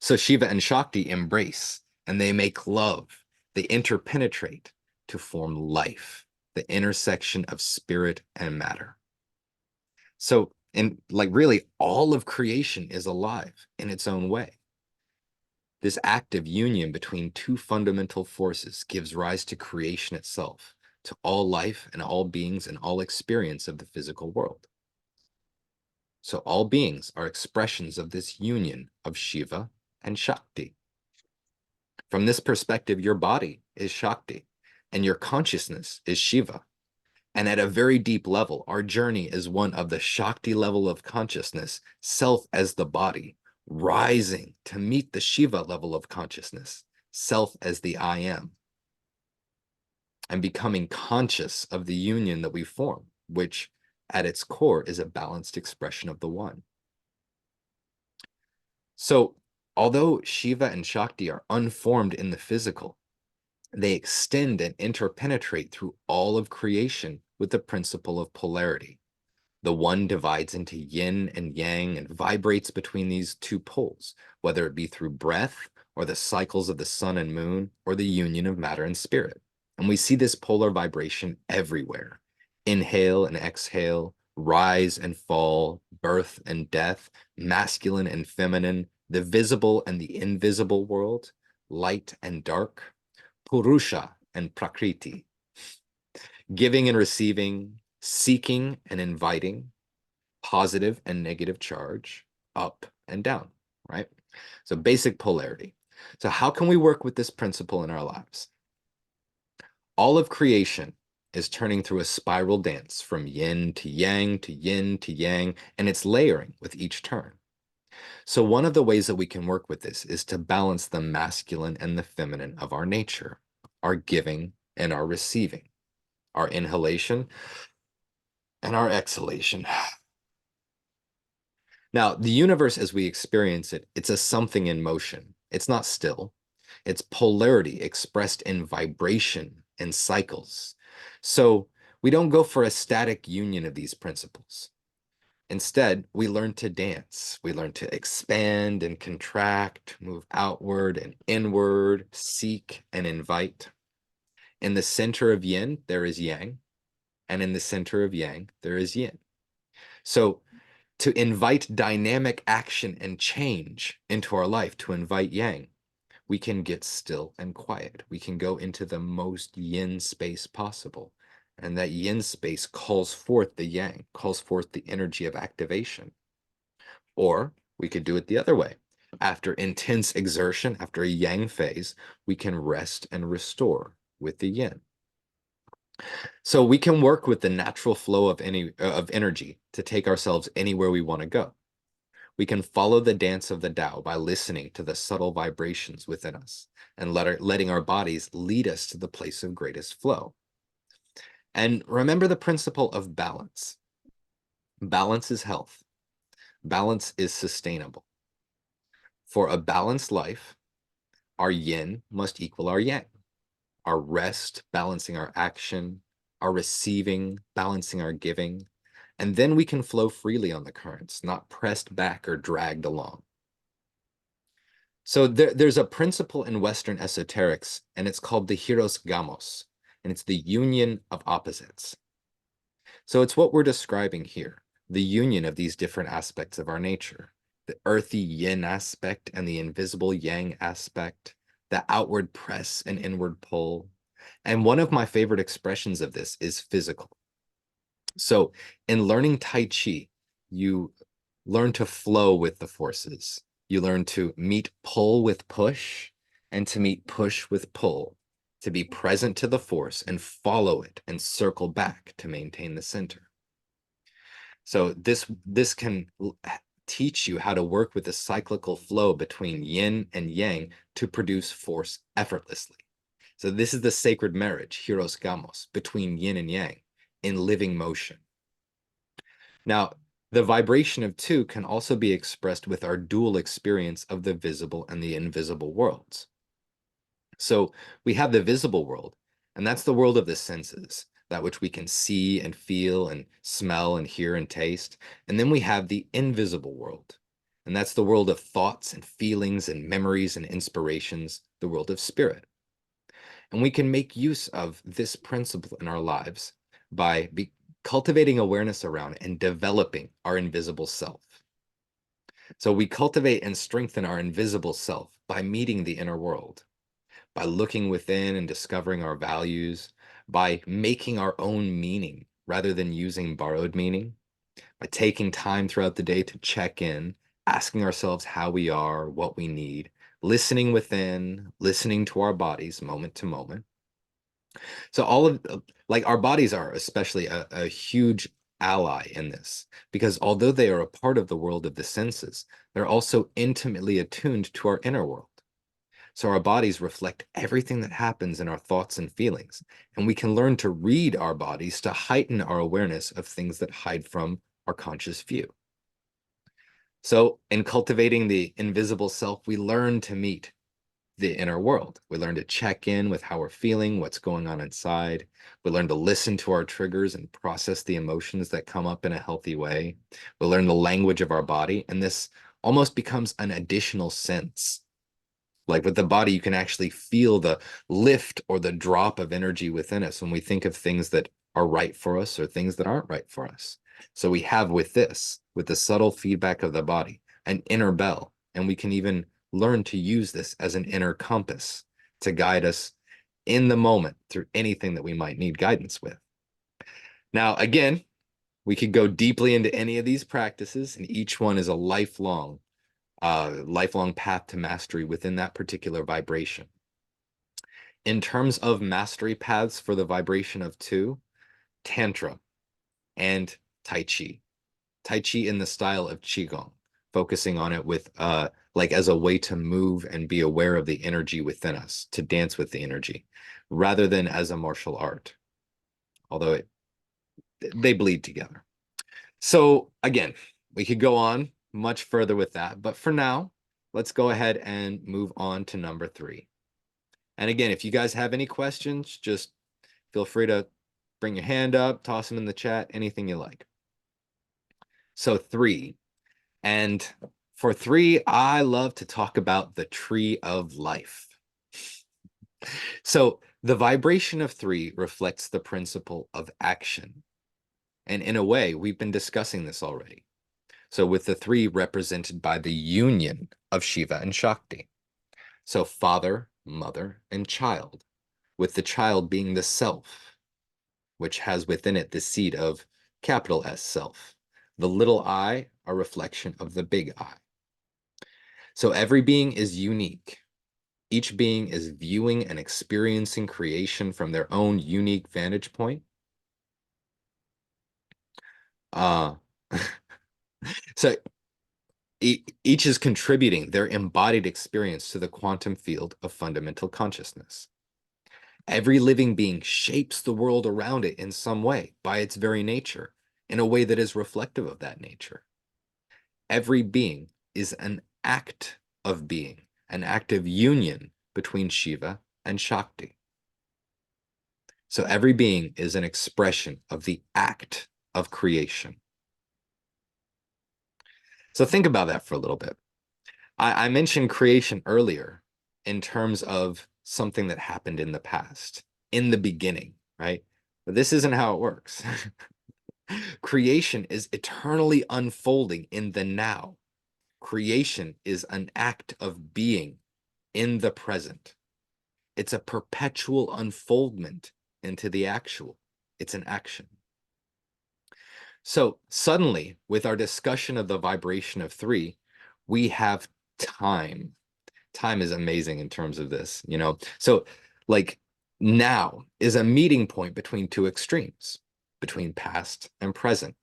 [SPEAKER 1] So Shiva and Shakti embrace and they make love. They interpenetrate to form life, the intersection of spirit and matter. So, really, all of creation is alive in its own way. This act of union between two fundamental forces gives rise to creation itself, to all life and all beings and all experience of the physical world. So all beings are expressions of this union of Shiva and Shakti. From this perspective, your body is Shakti and your consciousness is Shiva. And at a very deep level, our journey is one of the Shakti level of consciousness, self as the body, rising to meet the Shiva level of consciousness, self as the I am, and becoming conscious of the union that we form, which at its core is a balanced expression of the one. So although Shiva and Shakti are unformed in the physical, they extend and interpenetrate through all of creation with the principle of polarity. The one divides into yin and yang and vibrates between these two poles, whether it be through breath or the cycles of the sun and moon or the union of matter and spirit. And we see this polar vibration everywhere. Inhale and exhale, rise and fall, birth and death, masculine and feminine, the visible and the invisible world, light and dark, Purusha and Prakriti, giving and receiving, seeking and inviting, positive and negative charge, up and down, right? So basic polarity. So how can we work with this principle in our lives? All of creation is turning through a spiral dance from yin to yang to yin to yang, and it's layering with each turn. So one of the ways that we can work with this is to balance the masculine and the feminine of our nature, our giving and our receiving, our inhalation and our exhalation. Now, the universe as we experience it, it's a something in motion. It's not still. It's polarity expressed in vibration and cycles. So we don't go for a static union of these principles. Instead, we learn to dance. We learn to expand and contract, move outward and inward, seek and invite. In the center of yin, there is yang, and in the center of yang, there is yin. So to invite dynamic action and change into our life, to invite yang, we can get still and quiet. We can go into the most yin space possible. And that yin space calls forth the yang, calls forth the energy of activation. Or we could do it the other way. After intense exertion, after a yang phase, we can rest and restore with the yin. So we can work with the natural flow of energy to take ourselves anywhere we want to go. We can follow the dance of the Tao by listening to the subtle vibrations within us and letting our bodies lead us to the place of greatest flow. And remember the principle of balance. Balance is health. Balance is sustainable. For a balanced life, Our yin must equal our yang. Our rest balancing our action, our receiving balancing our giving, and then we can flow freely on the currents, not pressed back or dragged along. So there's a principle in Western esoterics, and it's called the Hieros Gamos, and it's the union of opposites. So it's what we're describing here, the union of these different aspects of our nature, the earthy yin aspect and the invisible yang aspect, the outward press and inward pull. And one of my favorite expressions of this is physical. So in learning Tai Chi, you learn to flow with the forces. You learn to meet pull with push and to meet push with pull, to be present to the force and follow it and circle back to maintain the center. So this can teach you how to work with the cyclical flow between yin and yang to produce force effortlessly. So this is the sacred marriage, Hieros Gamos, between yin and yang in living motion. Now, the vibration of two can also be expressed with our dual experience of the visible and the invisible worlds. So we have the visible world, and that's the world of the senses, that which we can see and feel and smell and hear and taste. And then we have the invisible world, and that's the world of thoughts and feelings and memories and inspirations, the world of spirit. And we can make use of this principle in our lives by cultivating awareness around and developing our invisible self. So we cultivate and strengthen our invisible self by meeting the inner world, by looking within and discovering our values, by making our own meaning rather than using borrowed meaning, by taking time throughout the day to check in, asking ourselves how we are, what we need, listening within, listening to our bodies moment to moment. So all of like our bodies are especially a huge ally in this, because although they are a part of the world of the senses, they're also intimately attuned to our inner world. So our bodies reflect everything that happens in our thoughts and feelings, and we can learn to read our bodies to heighten our awareness of things that hide from our conscious view. So in cultivating the invisible self, we learn to meet the inner world. We learn to check in with how we're feeling, what's going on inside. We learn to listen to our triggers and process the emotions that come up in a healthy way. We learn the language of our body, and this almost becomes an additional sense. Like with the body, you can actually feel the lift or the drop of energy within us when we think of things that are right for us or things that aren't right for us. So we have with this, with the subtle feedback of the body, an inner bell, and we can even learn to use this as an inner compass to guide us in the moment through anything that we might need guidance with. Now, again, we could go deeply into any of these practices, and each one is a lifelong path to mastery within that particular vibration. In terms of mastery paths for the vibration of two, Tantra and Tai Chi. Tai Chi in the style of Qigong, focusing on it with like as a way to move and be aware of the energy within us, to dance with the energy, rather than as a martial art, although they bleed together. So again, we could go on much further with that, but for now, let's go ahead and move on to number 3. And again, if you guys have any questions, just feel free to bring your hand up, toss them in the chat, anything you like. So 3, and for 3, I love to talk about the tree of life. So the vibration of 3 reflects the principle of action. And in a way, we've been discussing this already. So with the 3 represented by the union of Shiva and Shakti. So father, mother, and child, with the child being the self, which has within it the seed of capital S, self. The little I, a reflection of the big I. So every being is unique. Each being is viewing and experiencing creation from their own unique vantage point. So each is contributing their embodied experience to the quantum field of fundamental consciousness. Every living being shapes the world around it in some way by its very nature, in a way that is reflective of that nature. Every being is an act of being, an act of union between Shiva and Shakti. So every being is an expression of the act of creation. So think about that for a little bit. I mentioned creation earlier in terms of something that happened in the past, in the beginning, right? But this isn't how it works. Creation is eternally unfolding in the now. Creation is an act of being in the present. It's a perpetual unfoldment into the actual. It's an action. So suddenly, with our discussion of the vibration of 3, we have time. Time is amazing in terms of this, you know? So like now is a meeting point between 2 extremes, between past and present.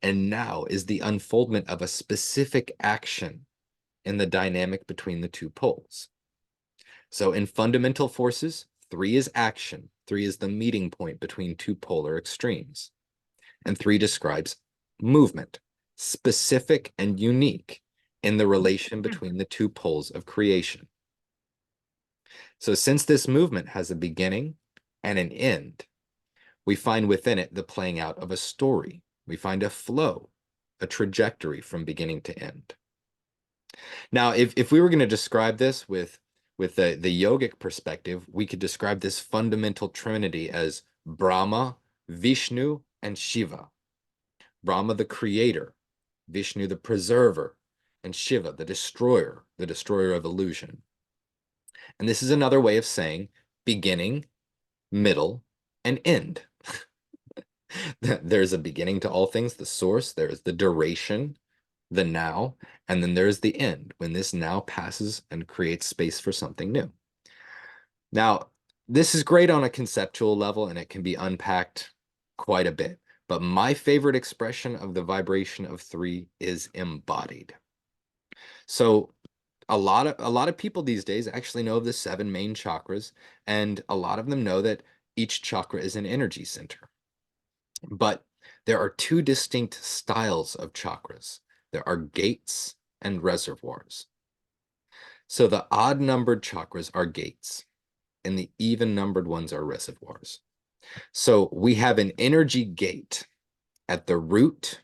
[SPEAKER 1] And now is the unfoldment of a specific action in the dynamic between the 2 poles. So in fundamental forces, 3 is action. 3 is the meeting point between 2 polar extremes. And 3 describes movement, specific and unique in the relation between the 2 poles of creation. So since this movement has a beginning and an end, we find within it the playing out of a story. We find a flow, a trajectory from beginning to end. Now, if we were going to describe this with the yogic perspective, we could describe this fundamental trinity as Brahma, Vishnu, and Shiva. Brahma, the creator, Vishnu, the preserver, and Shiva, the destroyer of illusion. And this is another way of saying beginning, middle, and end. There's a beginning to all things, the source, there's the duration, the now, and then there's the end, when this now passes and creates space for something new. Now, this is great on a conceptual level, and it can be unpacked quite a bit. But my favorite expression of the vibration of 3 is embodied. So a lot of people these days actually know of the 7 main chakras, and a lot of them know that each chakra is an energy center. But there are 2 distinct styles of chakras. There are gates and reservoirs. So the odd-numbered chakras are gates, and the even-numbered ones are reservoirs. So we have an energy gate at the root,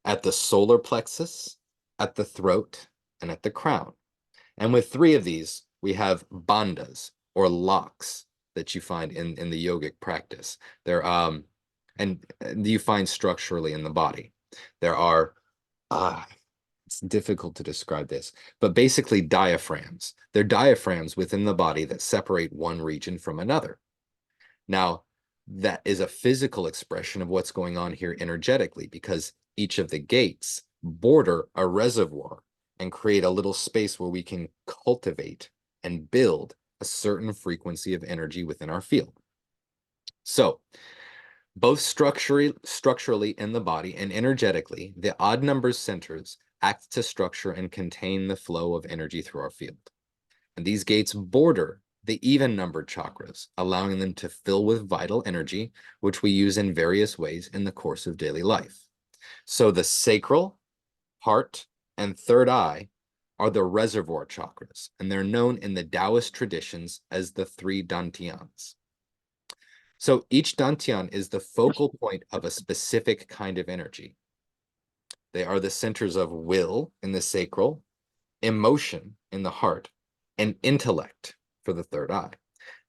[SPEAKER 1] at the solar plexus, at the throat, and at the crown. And with 3 of these, we have bandhas, or locks, that you find in the yogic practice. They're and you find structurally in the body. There are it's difficult to describe this, but basically diaphragms. They're diaphragms within the body that separate one region from another. Now, that is a physical expression of what's going on here energetically, because each of the gates border a reservoir and create a little space where we can cultivate and build a certain frequency of energy within our field. So, both structurally in the body and energetically, the odd numbers centers act to structure and contain the flow of energy through our field. And these gates border the even-numbered chakras, allowing them to fill with vital energy, which we use in various ways in the course of daily life. So the sacral, heart, and third eye are the reservoir chakras, and they're known in the Taoist traditions as the 3 dantians. So each dantian is the focal point of a specific kind of energy. They are the centers of will in the sacral, emotion in the heart, and intellect for the third eye.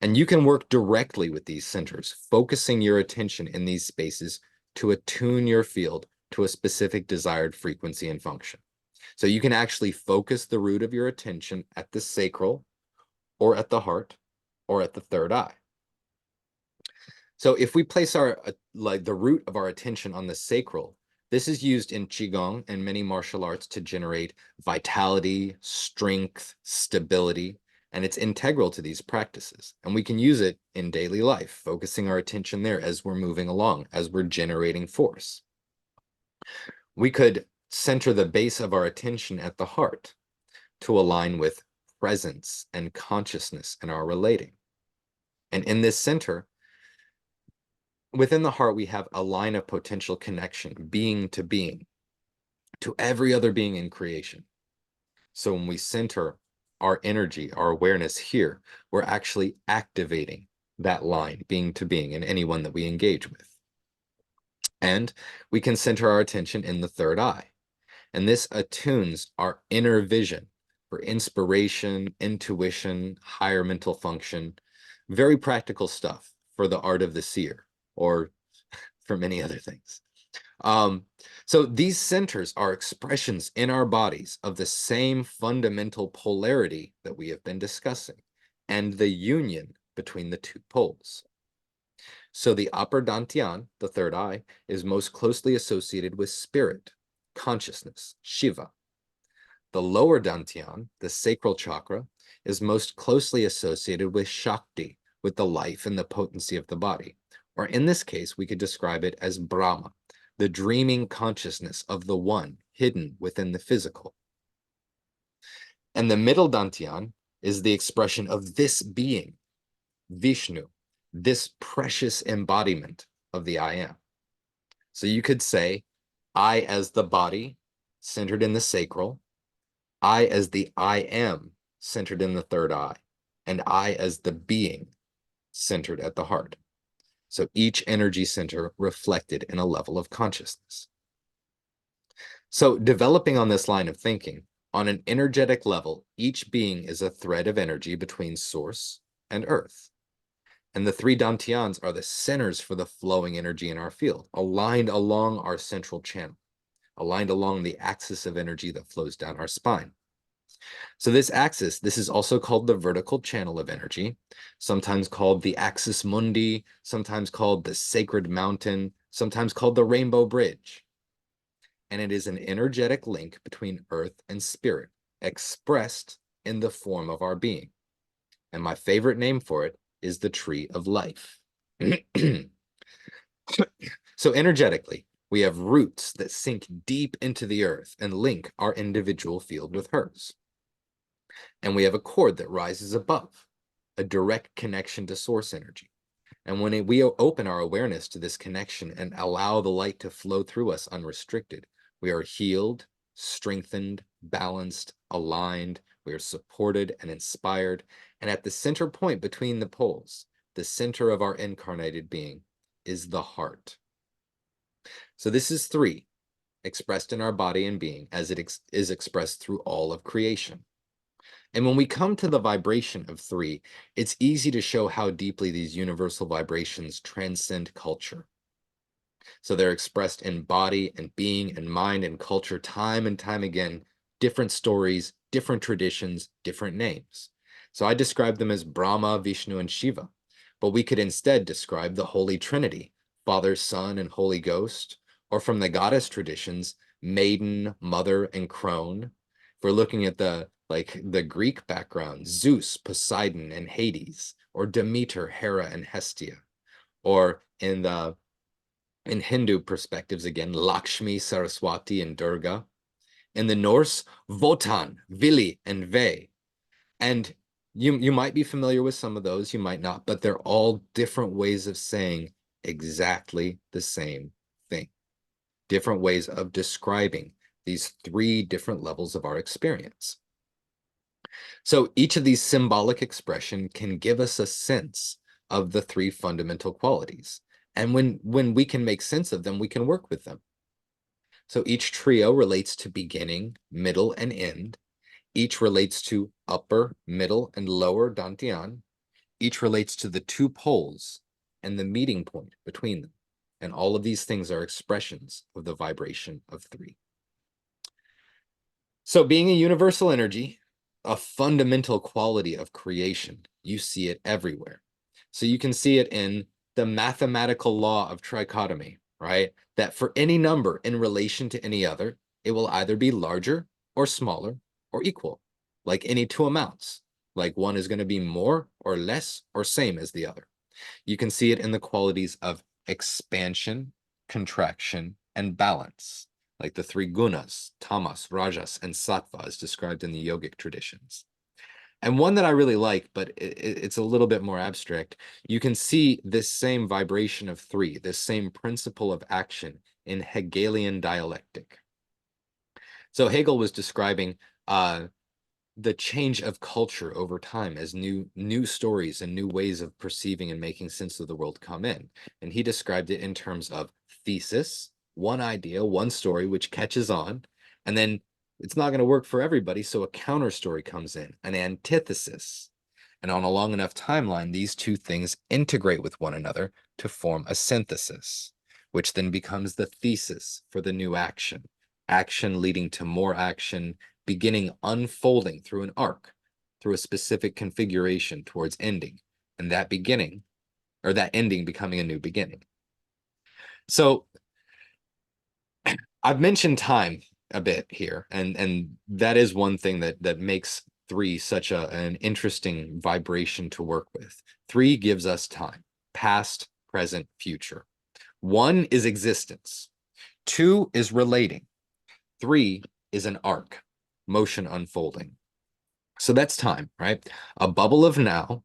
[SPEAKER 1] And you can work directly with these centers, focusing your attention in these spaces to attune your field to a specific desired frequency and function. So you can actually focus the root of your attention at the sacral, or at the heart, or at the third eye. So if we place our the root of our attention on the sacral, this is used in Qigong and many martial arts to generate vitality, strength, stability, and it's integral to these practices. And we can use it in daily life, focusing our attention there as we're moving along, as we're generating force. We could center the base of our attention at the heart to align with presence and consciousness in our relating. And in this center, within the heart, we have a line of potential connection, being to every other being in creation. So when we center our energy, our awareness here, we're actually activating that line, being to being, in anyone that we engage with. And we can center our attention in the third eye. And this attunes our inner vision for inspiration, intuition, higher mental function, very practical stuff for the art of the seer, or for many other things. So these centers are expressions in our bodies of the same fundamental polarity that we have been discussing, and the union between the two poles. So the upper dantian, the third eye, is most closely associated with spirit, consciousness, Shiva. The lower dantian, the sacral chakra, is most closely associated with Shakti, with the life and the potency of the body. Or in this case, we could describe it as Brahma, the dreaming consciousness of the one hidden within the physical. And the middle dantian is the expression of this being, Vishnu, this precious embodiment of the I am. So you could say, I as the body, centered in the sacral, I as the I am, centered in the third eye, and I as the being, centered at the heart. So each energy center reflected in a level of consciousness. So developing on this line of thinking, on an energetic level, each being is a thread of energy between source and earth. And the three dantians are the centers for the flowing energy in our field, aligned along our central channel, aligned along the axis of energy that flows down our spine. So this axis, this is also called the vertical channel of energy, sometimes called the axis mundi, sometimes called the sacred mountain, sometimes called the rainbow bridge. And it is an energetic link between earth and spirit, expressed in the form of our being. And my favorite name for it is the tree of life. So energetically, we have roots that sink deep into the earth and link our individual field with hers. And we have a cord that rises above, a direct connection to source energy. And when we open our awareness to this connection and allow the light to flow through us unrestricted, we are healed, strengthened, balanced, aligned, we are supported and inspired. And at the center point between the poles, the center of our incarnated being, is the heart. So this is three, expressed in our body and being, as it is expressed through all of creation. And when we come to the vibration of three, it's easy to show how deeply these universal vibrations transcend culture. So they're expressed in body and being and mind and culture time and time again, different stories, different traditions, different names. So I describe them as Brahma, Vishnu, and Shiva, but we could instead describe the Holy Trinity, Father, Son, and Holy Ghost, or from the goddess traditions, Maiden, Mother, and Crone. If we're looking at the Greek background, Zeus, Poseidon, and Hades, or Demeter, Hera, and Hestia, or in Hindu perspectives again, Lakshmi, Saraswati, and Durga. In the Norse, Wotan, Vili, and Ve. And you might be familiar with some of those, you might not, but they're all different ways of saying exactly the same thing. Different ways of describing these three different levels of our experience. So each of these symbolic expression can give us a sense of the three fundamental qualities. And when we can make sense of them, we can work with them. So each trio relates to beginning, middle, and end. Each relates to upper, middle, and lower dantian. Each relates to the two poles and the meeting point between them. And all of these things are expressions of the vibration of three. So being a universal energy, a fundamental quality of creation, you see it everywhere. So you can see it in the mathematical law of trichotomy, right? That for any number in relation to any other, it will either be larger or smaller or equal, like any two amounts. Like one is going to be more or less or same as the other. You can see it in the qualities of expansion, contraction, and balance, like the three gunas, tamas, rajas, and sattva, as described in the yogic traditions. And one that I really like, but it's a little bit more abstract, you can see this same vibration of three, this same principle of action in Hegelian dialectic. So Hegel was describing the change of culture over time as new stories and new ways of perceiving and making sense of the world come in. And he described it in terms of thesis, one idea, one story, which catches on, and then it's not going to work for everybody, so a counter story comes in, an antithesis. And on a long enough timeline, these two things integrate with one another to form a synthesis, which then becomes the thesis for the new action, action leading to more action, beginning unfolding through an arc, through a specific configuration towards ending, and that beginning, or that ending becoming a new beginning. So I've mentioned time a bit here, and that is one thing that makes 3 such an interesting vibration to work with. 3 gives us time, past, present, future. 1 is existence. 2 is relating. 3 is an arc, motion unfolding. So that's time, right? A bubble of now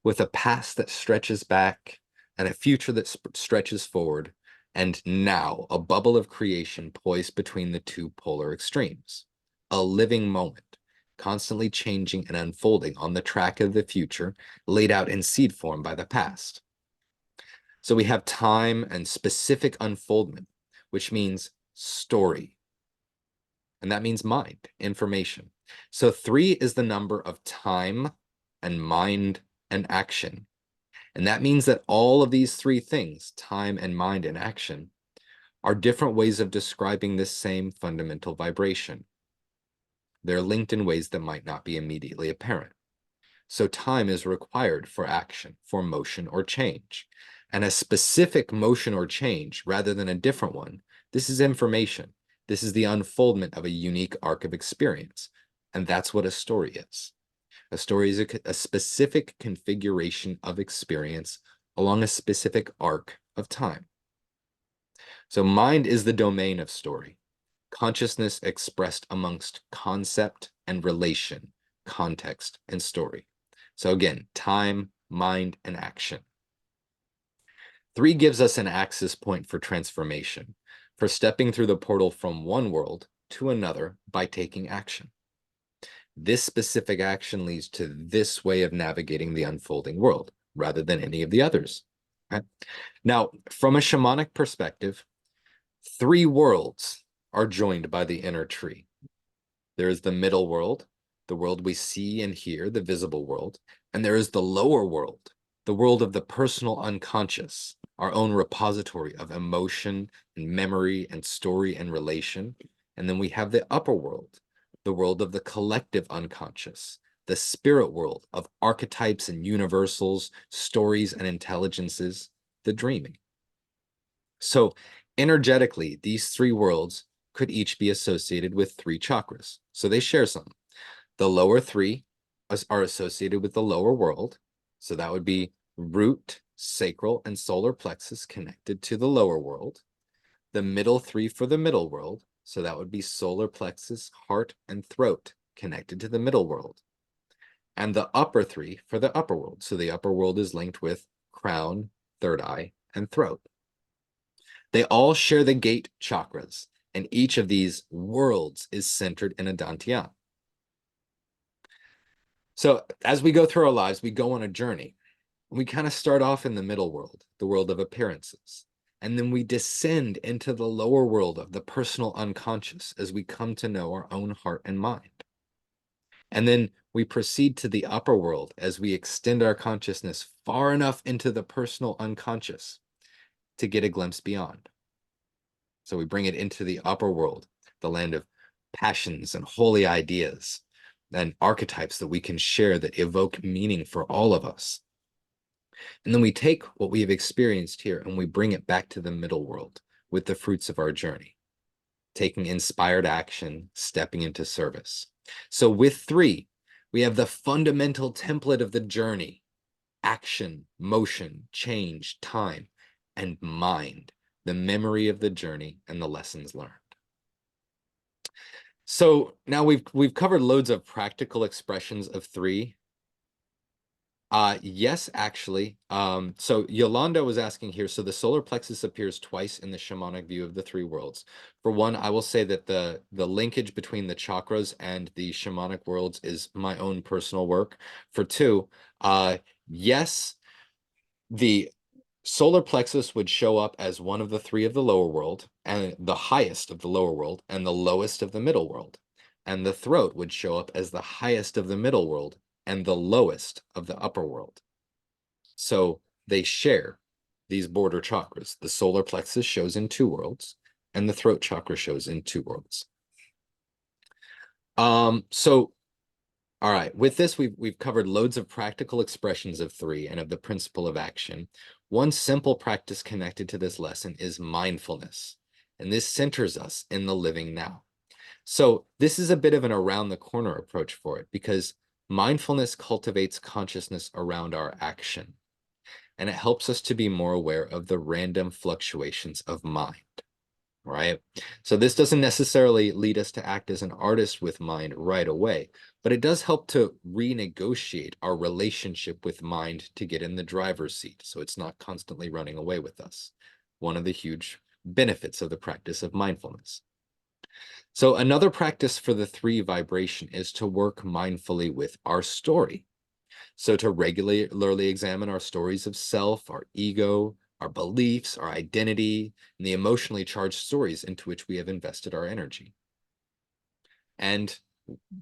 [SPEAKER 1] with a past that stretches back and a future that stretches forward, and now a bubble of creation poised between the two polar extremes. A living moment, constantly changing and unfolding on the track of the future, laid out in seed form by the past. So we have time and specific unfoldment, which means story. And that means mind, information. So 3 is the number of time and mind and action. And that means that all of these 3 things, time and mind and action, are different ways of describing this same fundamental vibration. They're linked in ways that might not be immediately apparent. So time is required for action, for motion or change. And a specific motion or change rather than a different one, this is information. This is the unfoldment of a unique arc of experience. And that's what a story is. A story is a specific configuration of experience along a specific arc of time. So mind is the domain of story, consciousness expressed amongst concept and relation, context and story. So again, time, mind, and action. 3 gives us an axis point for transformation, for stepping through the portal from one world to another by taking action. This specific action leads to this way of navigating the unfolding world rather than any of the others. Okay? Now, from a shamanic perspective, 3 worlds are joined by the inner tree. There is the middle world, the world we see and hear, the visible world, and there is the lower world, the world of the personal unconscious, our own repository of emotion and memory and story and relation. And then we have the upper world, the world of the collective unconscious, the spirit world of archetypes and universals, stories and intelligences, the dreaming. So energetically, these 3 worlds could each be associated with 3 chakras. So they share some. The lower 3 are associated with the lower world. So that would be root, sacral, and solar plexus connected to the lower world. The middle 3 for the middle world. So that would be solar plexus, heart, and throat connected to the middle world. And the upper 3 for the upper world. So the upper world is linked with crown, third eye, and throat. They all share the gate chakras, and each of these worlds is centered in a dantian. So as we go through our lives, we go on a journey. We kind of start off in the middle world, the world of appearances. And then we descend into the lower world of the personal unconscious as we come to know our own heart and mind. And then we proceed to the upper world as we extend our consciousness far enough into the personal unconscious to get a glimpse beyond. So we bring it into the upper world, the land of passions and holy ideas and archetypes that we can share that evoke meaning for all of us. And then we take what we have experienced here and we bring it back to the middle world with the fruits of our journey, taking inspired action, stepping into service. So with 3, we have the fundamental template of the journey: action, motion, change, time, and mind, the memory of the journey and the lessons learned. So now we've covered loads of practical expressions of 3. Yes, actually. So Yolanda was asking here, so the solar plexus appears twice in the shamanic view of the three worlds. For one, I will say that the linkage between the chakras and the shamanic worlds is my own personal work. For two, yes, the solar plexus would show up as one of the three of the lower world, and the highest of the lower world, and the lowest of the middle world. And the throat would show up as the highest of the middle world and the lowest of the upper world. So they share these border chakras. The solar plexus shows in two worlds, and the throat chakra shows in two worlds. So all right, with this, we've covered loads of practical expressions of three and of the principle of action. One simple practice connected to this lesson is mindfulness, and this centers us in the living now. So this is a bit of an around the corner approach for it, because mindfulness cultivates consciousness around our action, and it helps us to be more aware of the random fluctuations of mind. Right? So this doesn't necessarily lead us to act as an artist with mind right away, but it does help to renegotiate our relationship with mind to get in the driver's seat, so it's not constantly running away with us. One of the huge benefits of the practice of mindfulness. So another practice for the three vibration is to work mindfully with our story. So to regularly examine our stories of self, our ego, our beliefs, our identity, and the emotionally charged stories into which we have invested our energy. And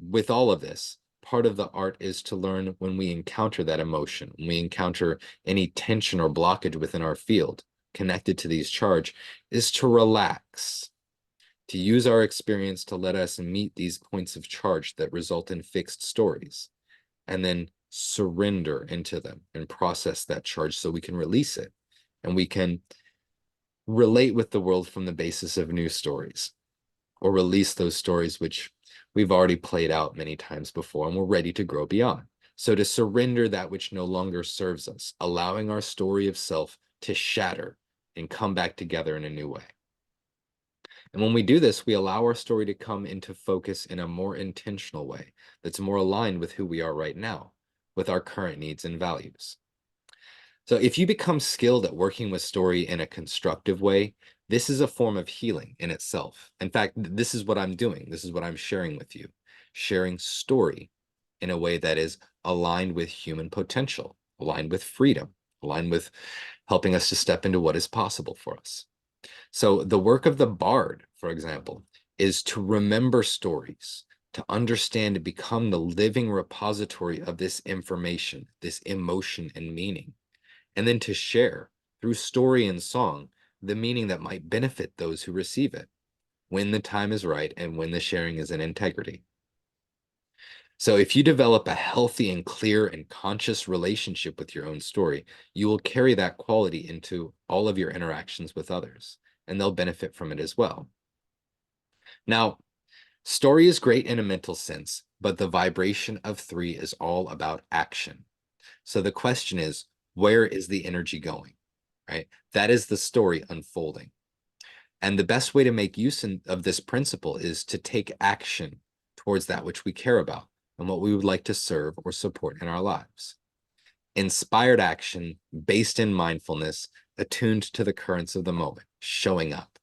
[SPEAKER 1] with all of this, part of the art is to learn when we encounter that emotion, when we encounter any tension or blockage within our field connected to these charge, is to relax, to use our experience to let us meet these points of charge that result in fixed stories, and then surrender into them and process that charge so we can release it and we can relate with the world from the basis of new stories, or release those stories which we've already played out many times before and we're ready to grow beyond. So to surrender that which no longer serves us, allowing our story of self to shatter and come back together in a new way. And when we do this, we allow our story to come into focus in a more intentional way that's more aligned with who we are right now, with our current needs and values. So if you become skilled at working with story in a constructive way, this is a form of healing in itself. In fact, this is what I'm doing. This is what I'm sharing with you, sharing story in a way that is aligned with human potential, aligned with freedom, aligned with helping us to step into what is possible for us. So the work of the bard, for example, is to remember stories, to understand and become the living repository of this information, this emotion and meaning, and then to share through story and song the meaning that might benefit those who receive it when the time is right and when the sharing is in integrity. So if you develop a healthy and clear and conscious relationship with your own story, you will carry that quality into all of your interactions with others, and they'll benefit from it as well. Now, story is great in a mental sense, but the vibration of three is all about action. So the question is, where is the energy going, right? That is the story unfolding. And the best way to make use of this principle is to take action towards that which we care about and what we would like to serve or support in our lives. Inspired action based in mindfulness, attuned to the currents of the moment, showing up.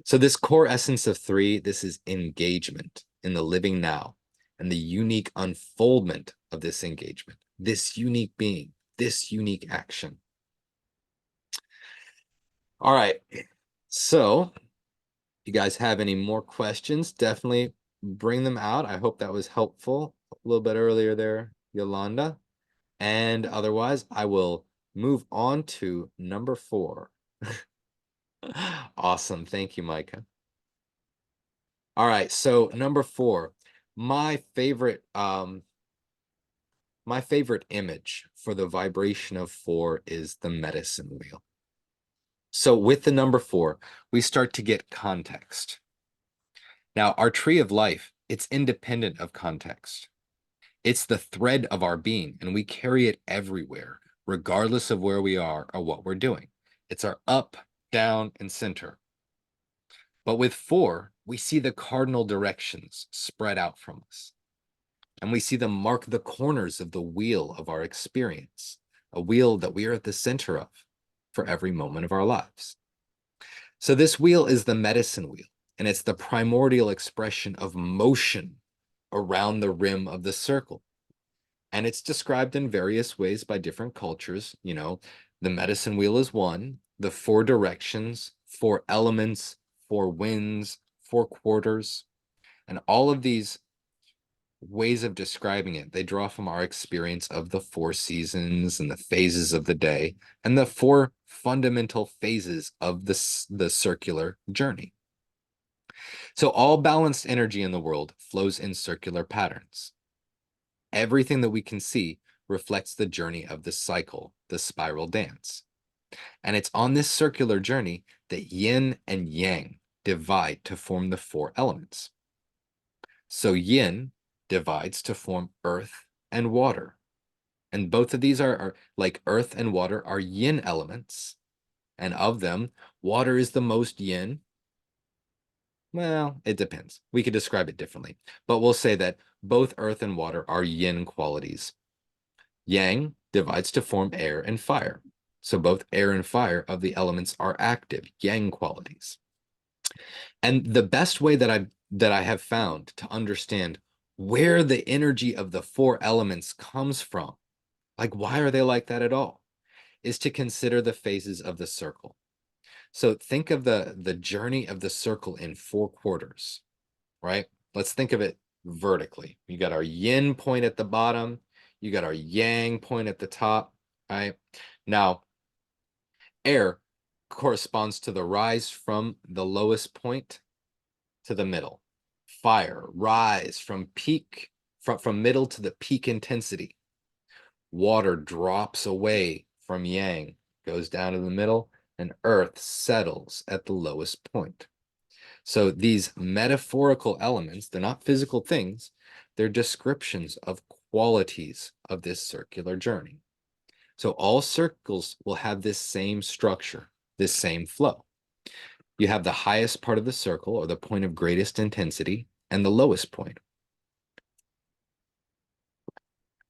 [SPEAKER 1] So this core essence of three, this is engagement in the living now and the unique unfoldment of this engagement, this unique being, this unique action. All right. So if you guys have any more questions, definitely bring them out. I hope that was helpful a little bit earlier there, Yolanda. And otherwise, I will move on to number 4. Awesome. Thank you, Micah. All right. So number 4, my favorite image for the vibration of 4 is the medicine wheel. So with the number 4, we start to get context. Now, our tree of life, it's independent of context. It's the thread of our being, and we carry it everywhere, regardless of where we are or what we're doing. It's our up, down, and center. But with 4, we see the cardinal directions spread out from us. and we see them mark the corners of the wheel of our experience, a wheel that we are at the center of for every moment of our lives. So this wheel is the medicine wheel, and it's the primordial expression of motion around the rim of the circle. And it's described in various ways by different cultures. You know, the medicine wheel is one, the 4 directions, 4 elements, 4 winds, 4 quarters, and all of these ways of describing it, they draw from our experience of the 4 seasons and the phases of the day and the 4 fundamental phases of the circular journey. So all balanced energy in the world flows in circular patterns. Everything that we can see reflects the journey of the cycle, the spiral dance. And it's on this circular journey that yin and yang divide to form the 4 elements. So yin divides to form earth and water. And both of these are like earth and water are yin elements. And of them, water is the most yin. Well, it depends. We could describe it differently. But we'll say that both earth and water are yin qualities. Yang divides to form air and fire. So both air and fire of the elements are active, yang qualities. And the best way that I have found to understand where the energy of the 4 elements comes from, like why are they like that at all, is to consider the phases of the circle. So think of the journey of the circle in 4 quarters, right? Let's think of it vertically. You got our yin point at the bottom, you got our yang point at the top, right? Now, air corresponds to the rise from the lowest point to the middle. Fire, rise from peak, from middle to the peak intensity. Water drops away from yang, goes down to the middle, and earth settles at the lowest point. So these metaphorical elements, they're not physical things, they're descriptions of qualities of this circular journey. So all circles will have this same structure, this same flow. You have the highest part of the circle, or the point of greatest intensity, and the lowest point.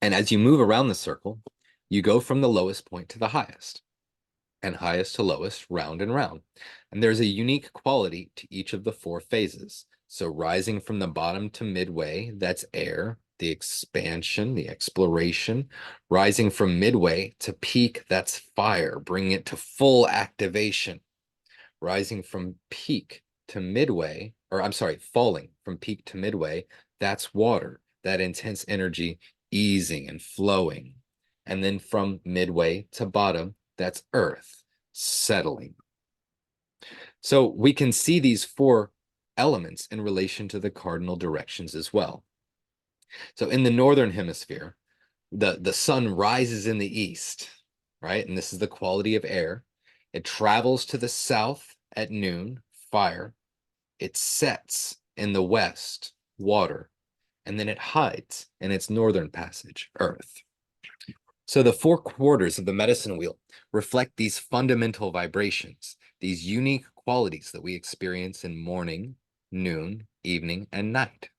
[SPEAKER 1] And as you move around the circle, you go from the lowest point to the highest, and highest to lowest, round and round. And there's a unique quality to each of the 4 phases. So rising from the bottom to midway, that's air, the expansion, the exploration. Rising from midway to peak, that's fire, bringing it to full activation. Rising from peak to midway, or I'm sorry, falling from peak to midway, that's water, that intense energy easing and flowing. And then from midway to bottom, that's earth, settling. So we can see these 4 elements in relation to the cardinal directions as well. So in the northern hemisphere, the sun rises in the east, right? And this is the quality of air. It travels to the south at noon, fire. It sets in the west, water. And then it hides in its northern passage, earth. So the 4 quarters of the medicine wheel reflect these fundamental vibrations, these unique qualities that we experience in morning, noon, evening, and night.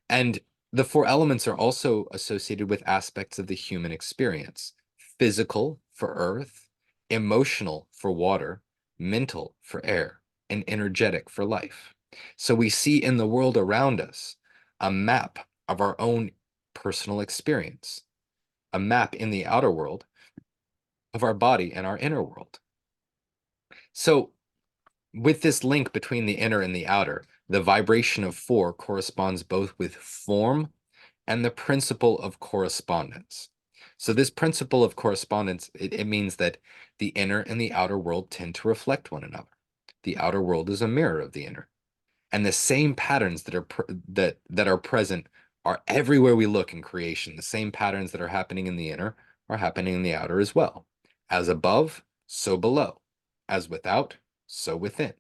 [SPEAKER 1] And the 4 elements are also associated with aspects of the human experience: physical for earth, emotional for water, mental for air, and energetic for life. So we see in the world around us a map of our own personal experience, a map in the outer world of our body and our inner world. So with this link between the inner and the outer, the vibration of 4 corresponds both with form and the principle of correspondence. So this principle of correspondence, it means that the inner and the outer world tend to reflect one another. The outer world is a mirror of the inner. And the same patterns that are present are everywhere we look in creation. The same patterns that are happening in the inner are happening in the outer as well. As above, so below. As without, so within.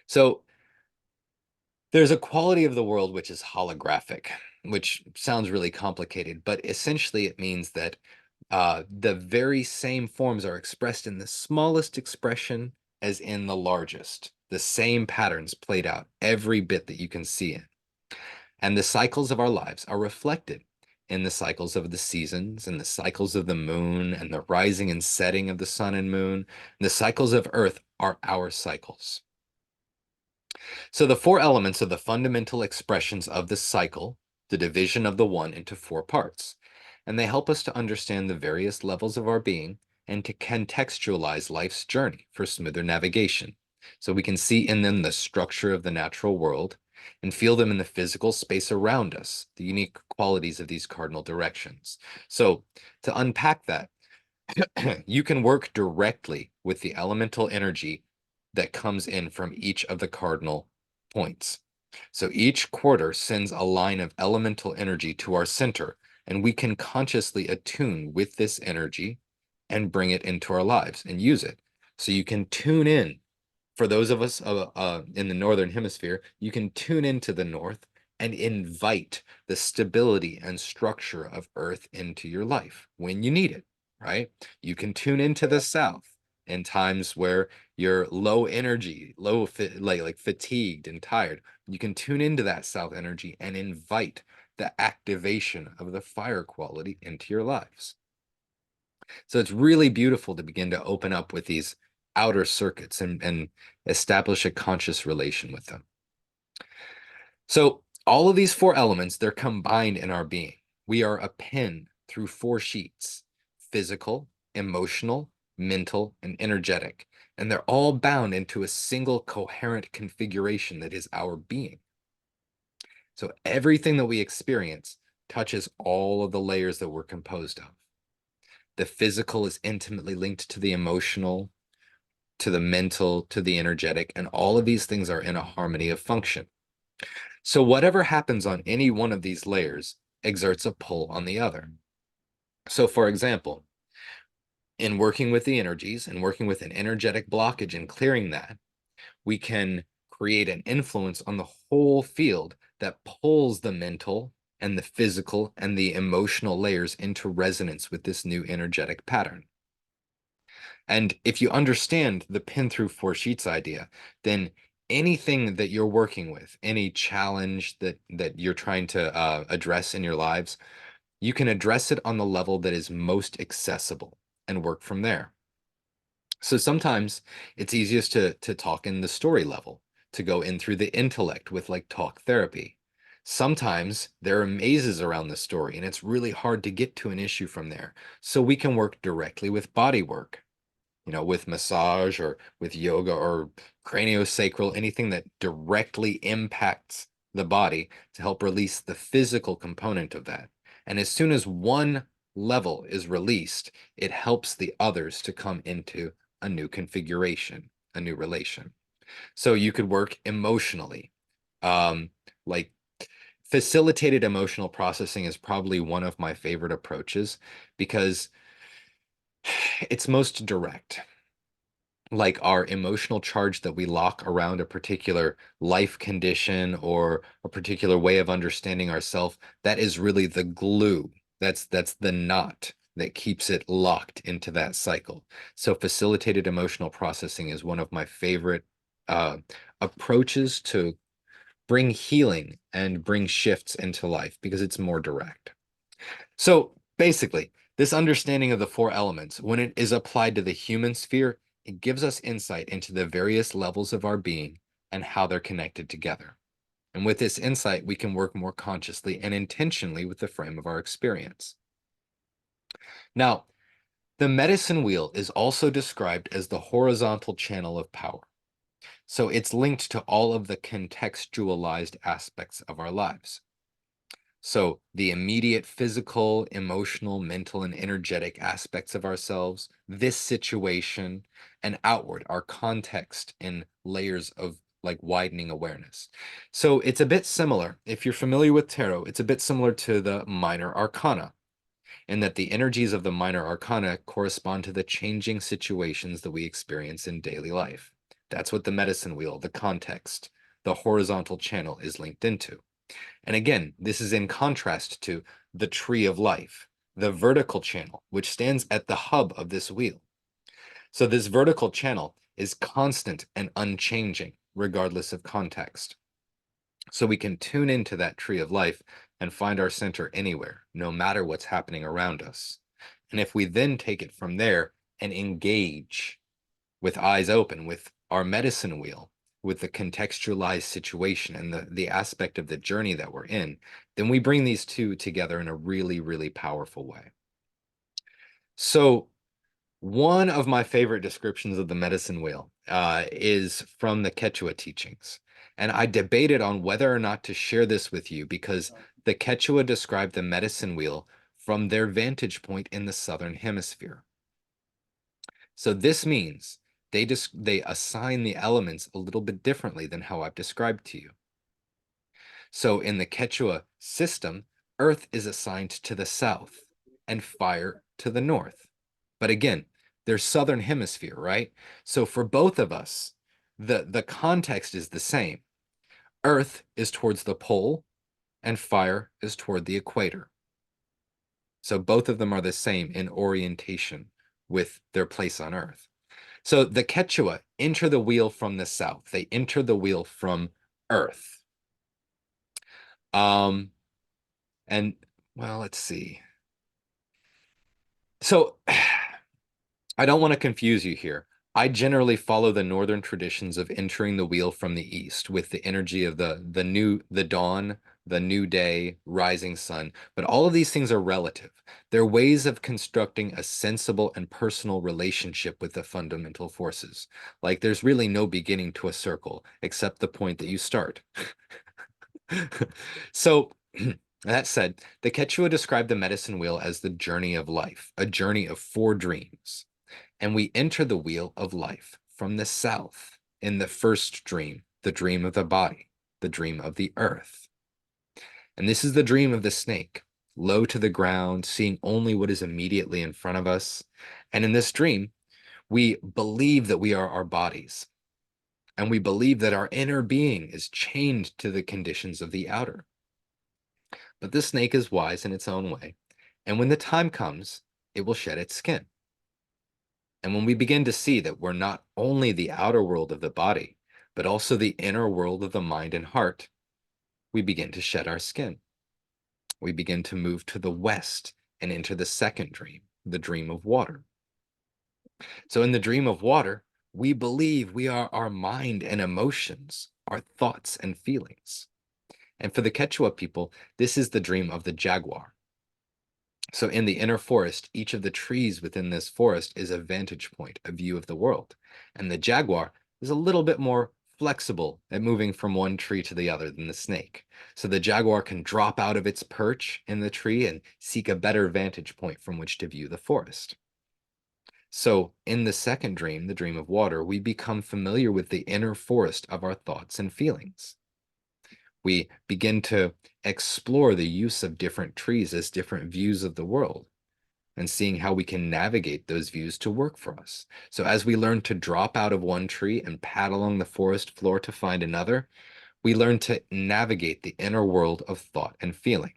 [SPEAKER 1] So there's a quality of the world which is holographic, which sounds really complicated, but essentially it means that the very same forms are expressed in the smallest expression as in the largest. The same patterns played out every bit that you can see it. And the cycles of our lives are reflected in the cycles of the seasons and the cycles of the moon and the rising and setting of the sun and moon. The cycles of Earth are our cycles. So the four elements are the fundamental expressions of the cycle, the division of the one into four parts. And they help us to understand the various levels of our being and to contextualize life's journey for smoother navigation. So we can see in them the structure of the natural world and feel them in the physical space around us, the unique qualities of these cardinal directions. So to unpack that, you can work directly with the elemental energy that comes in from each of the cardinal points. So each quarter sends a line of elemental energy to our center, and we can consciously attune with this energy and bring it into our lives and use it. So you can tune in. For those of us in the Northern Hemisphere, you can tune into the North and invite the stability and structure of Earth into your life when you need it, right? You can tune into the South in times where you're low energy, like fatigued and tired. You can tune into that South energy and invite the activation of the fire quality into your lives. So it's really beautiful to begin to open up with these outer circuits and establish a conscious relation with them. So all of these four elements, they're combined in our being. We are a pen through four sheets: physical, emotional, mental, and energetic. And they're all bound into a single coherent configuration that is our being. So everything that we experience touches all of the layers that we're composed of. The physical is intimately linked to the emotional, to the mental, to the energetic, and all of these things are in a harmony of function. So whatever happens on any one of these layers exerts a pull on the other. So for example, in working with the energies and working with an energetic blockage and clearing that, we can create an influence on the whole field that pulls the mental and the physical and the emotional layers into resonance with this new energetic pattern. And if you understand the pin through four sheets idea, then anything that you're working with, any challenge that you're trying to address in your lives, you can address it on the level that is most accessible and work from there. So sometimes it's easiest to talk in the story level, to go in through the intellect with like talk therapy. Sometimes there are mazes around the story and it's really hard to get to an issue from there. So we can work directly with body work, with massage or with yoga or craniosacral, anything that directly impacts the body to help release the physical component of that. And as soon as one level is released, it helps the others to come into a new configuration, a new relation. So you could work emotionally. Like facilitated emotional processing is probably one of my favorite approaches because it's most direct. Like our emotional charge that we lock around a particular life condition or a particular way of understanding ourselves, that is really the glue. That's the knot that keeps it locked into that cycle. So facilitated emotional processing is one of my favorite approaches to bring healing and bring shifts into life because it's more direct. So basically, this understanding of the four elements, when it is applied to the human sphere, it gives us insight into the various levels of our being and how they're connected together. And with this insight, we can work more consciously and intentionally with the frame of our experience. Now, the medicine wheel is also described as the horizontal channel of power. So it's linked to all of the contextualized aspects of our lives. So the immediate physical, emotional, mental, and energetic aspects of ourselves, this situation, and outward, our context in layers of like widening awareness. So it's a bit similar. If you're familiar with tarot, it's a bit similar to the minor arcana, in that the energies of the minor arcana correspond to the changing situations that we experience in daily life. That's what the medicine wheel, the context, the horizontal channel is linked into. And again, this is in contrast to the tree of life, the vertical channel, which stands at the hub of this wheel. So this vertical channel is constant and unchanging, regardless of context. so we can tune into that tree of life and find our center anywhere, no matter what's happening around us. And if we then take it from there and engage with eyes open, with our medicine wheel, with the contextualized situation and the aspect of the journey that we're in, then we bring these two together in a really, really powerful way. So one of my favorite descriptions of the medicine wheel is from the Quechua teachings. And I debated on whether or not to share this with you because the Quechua described the medicine wheel from their vantage point in the Southern Hemisphere. So this means they assign the elements a little bit differently than how I've described to you. So in the Quechua system, earth is assigned to the south and fire to the north. But again, they're Southern Hemisphere, right? So for both of us, the context is the same. Earth is towards the pole and fire is toward the equator. So both of them are the same in orientation with their place on earth. So the Quechua enter the wheel from the south. They enter the wheel from earth. And well, let's see. So I don't want to confuse you here. I generally follow the northern traditions of entering the wheel from the east with the energy of the dawn, the new day, rising sun. But all of these things are relative. They're ways of constructing a sensible and personal relationship with the fundamental forces. Like there's really no beginning to a circle except the point that you start. So that said, the Quechua described the medicine wheel as the journey of life, a journey of 4 dreams. And we enter the wheel of life from the south in the first dream, the dream of the body, the dream of the earth. And this is the dream of the snake, low to the ground, seeing only what is immediately in front of us. And in this dream, we believe that we are our bodies. And we believe that our inner being is chained to the conditions of the outer. But the snake is wise in its own way. And when the time comes, it will shed its skin. And when we begin to see that we're not only the outer world of the body, but also the inner world of the mind and heart, we begin to shed our skin. We begin to move to the west and enter the second dream, the dream of water. So in the dream of water, we believe we are our mind and emotions, our thoughts and feelings. And for the Quechua people, this is the dream of the jaguar. So in the inner forest, each of the trees within this forest is a vantage point, a view of the world. And the jaguar is a little bit more flexible at moving from one tree to the other than the snake. So the jaguar can drop out of its perch in the tree and seek a better vantage point from which to view the forest. So in the second dream, the dream of water, we become familiar with the inner forest of our thoughts and feelings. We begin to explore the use of different trees as different views of the world and seeing how we can navigate those views to work for us. So as we learn to drop out of one tree and pad along the forest floor to find another, we learn to navigate the inner world of thought and feeling.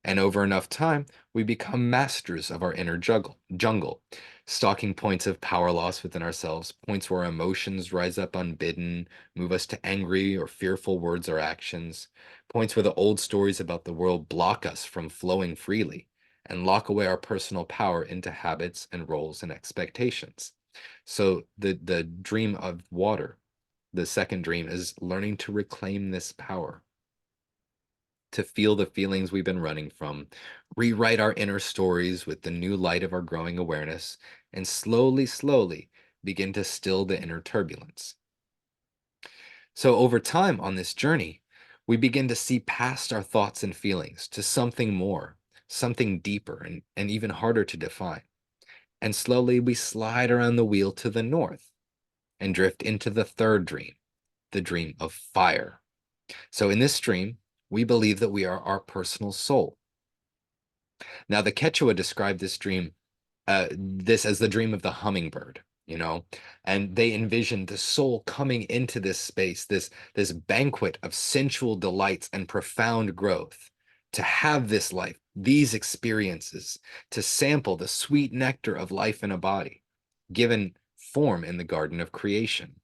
[SPEAKER 1] And over enough time, we become masters of our inner jungle, stalking points of power loss within ourselves, points where emotions rise up unbidden, move us to angry or fearful words or actions, points where the old stories about the world block us from flowing freely and lock away our personal power into habits and roles and expectations. So the dream of water, the second dream, is learning to reclaim this power, to feel the feelings we've been running from, rewrite our inner stories with the new light of our growing awareness, and slowly, slowly begin to still the inner turbulence. So over time on this journey, we begin to see past our thoughts and feelings to something more, something deeper and even harder to define. And slowly we slide around the wheel to the north and drift into the third dream, the dream of fire. So in this dream, we believe that we are our personal soul. Now, the Quechua described this as the dream of the hummingbird, and they envisioned the soul coming into this space, this banquet of sensual delights and profound growth, to have this life, these experiences, to sample the sweet nectar of life in a body, given form in the garden of creation.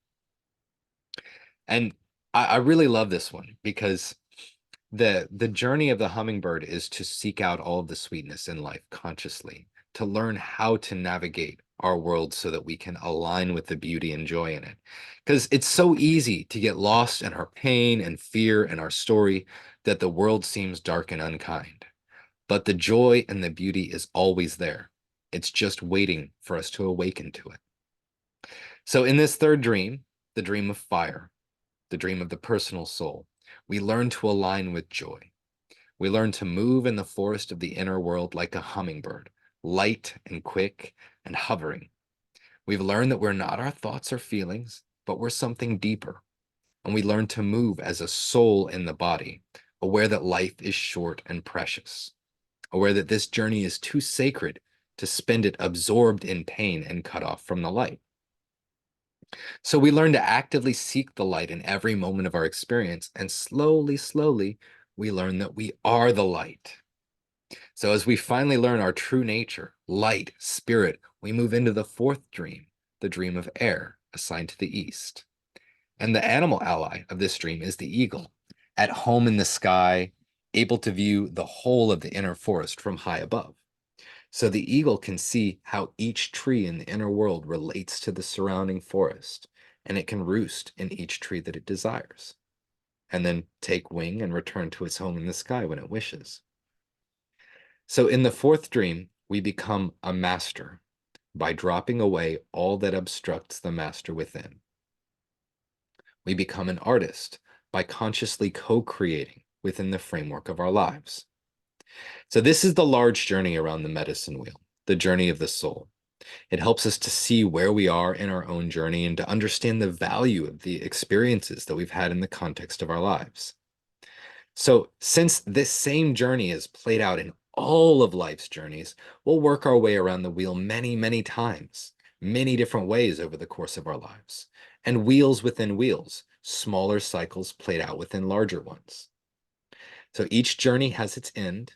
[SPEAKER 1] And I really love this one because the journey of the hummingbird is to seek out all of the sweetness in life consciously, to learn how to navigate our world so that we can align with the beauty and joy in it. Because it's so easy to get lost in our pain and fear and our story that the world seems dark and unkind. But the joy and the beauty is always there. It's just waiting for us to awaken to it. So in this third dream, the dream of fire, the dream of the personal soul, we learn to align with joy. We learn to move in the forest of the inner world like a hummingbird, light and quick and hovering. We've learned that we're not our thoughts or feelings, but we're something deeper. And we learn to move as a soul in the body, aware that life is short and precious, aware that this journey is too sacred to spend it absorbed in pain and cut off from the light. So we learn to actively seek the light in every moment of our experience, and slowly, slowly, we learn that we are the light. So as we finally learn our true nature, light, spirit, we move into the fourth dream, the dream of air, assigned to the east. And the animal ally of this dream is the eagle, at home in the sky, able to view the whole of the inner forest from high above. So the eagle can see how each tree in the inner world relates to the surrounding forest, and it can roost in each tree that it desires, and then take wing and return to its home in the sky when it wishes. So in the fourth dream, we become a master by dropping away all that obstructs the master within. We become an artist by consciously co-creating within the framework of our lives. So this is the large journey around the medicine wheel, the journey of the soul. It helps us to see where we are in our own journey and to understand the value of the experiences that we've had in the context of our lives. So since this same journey is played out in all of life's journeys, we'll work our way around the wheel many, many times, many different ways over the course of our lives, and wheels within wheels, smaller cycles played out within larger ones. So each journey has its end,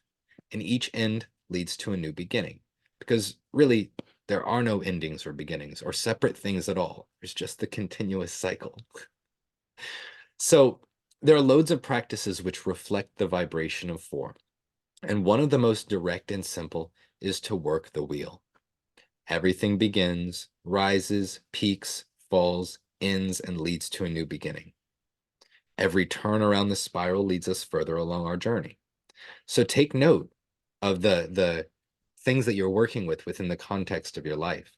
[SPEAKER 1] and each end leads to a new beginning, because really there are no endings or beginnings or separate things at all. There's just the continuous cycle. So there are loads of practices which reflect the vibration of form. And one of the most direct and simple is to work the wheel. Everything begins, rises, peaks, falls, ends, and leads to a new beginning. Every turn around the spiral leads us further along our journey. So take note of the things that you're working with within the context of your life,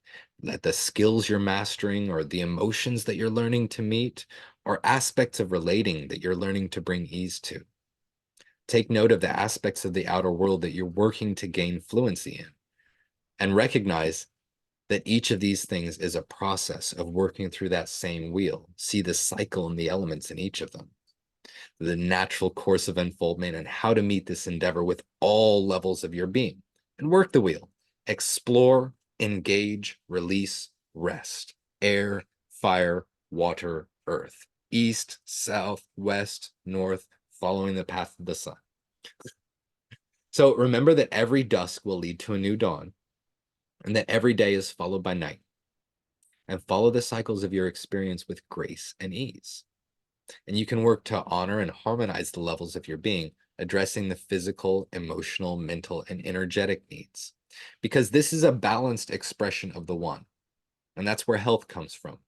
[SPEAKER 1] that the skills you're mastering or the emotions that you're learning to meet or aspects of relating that you're learning to bring ease to. Take note of the aspects of the outer world that you're working to gain fluency in, and recognize that each of these things is a process of working through that same wheel. See the cycle and the elements in each of them, the natural course of unfoldment, and how to meet this endeavor with all levels of your being. And work the wheel. Explore, engage, release, rest. Air, fire, water, earth. East, south, west, north, following the path of the sun. So remember that every dusk will lead to a new dawn, and that every day is followed by night. And follow the cycles of your experience with grace and ease. And you can work to honor and harmonize the levels of your being, addressing the physical, emotional, mental, and energetic needs. Because this is a balanced expression of the one. And that's where health comes from.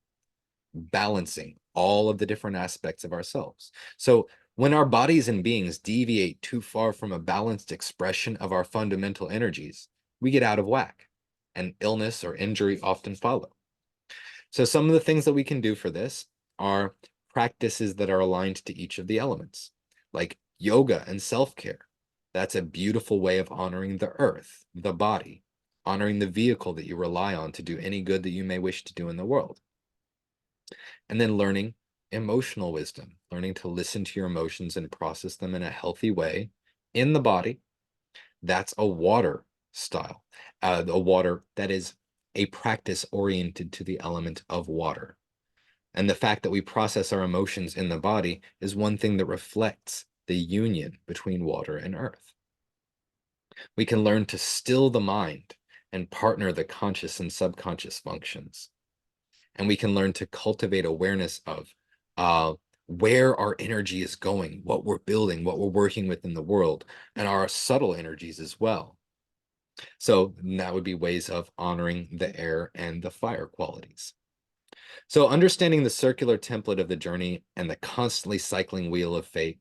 [SPEAKER 1] Balancing all of the different aspects of ourselves. So when our bodies and beings deviate too far from a balanced expression of our fundamental energies, we get out of whack, and illness or injury often follow. So some of the things that we can do for this are practices that are aligned to each of the elements, like yoga and self-care. That's a beautiful way of honoring the earth, the body, honoring the vehicle that you rely on to do any good that you may wish to do in the world. And then learning emotional wisdom, learning to listen to your emotions and process them in a healthy way in the body. That's a water style, a water that is a practice oriented to the element of water. And the fact that we process our emotions in the body is one thing that reflects the union between water and earth. We can learn to still the mind and partner the conscious and subconscious functions. And we can learn to cultivate awareness of where our energy is going, what we're building, what we're working with in the world, and our subtle energies as well. So that would be ways of honoring the air and the fire qualities. So understanding the circular template of the journey and the constantly cycling wheel of fate,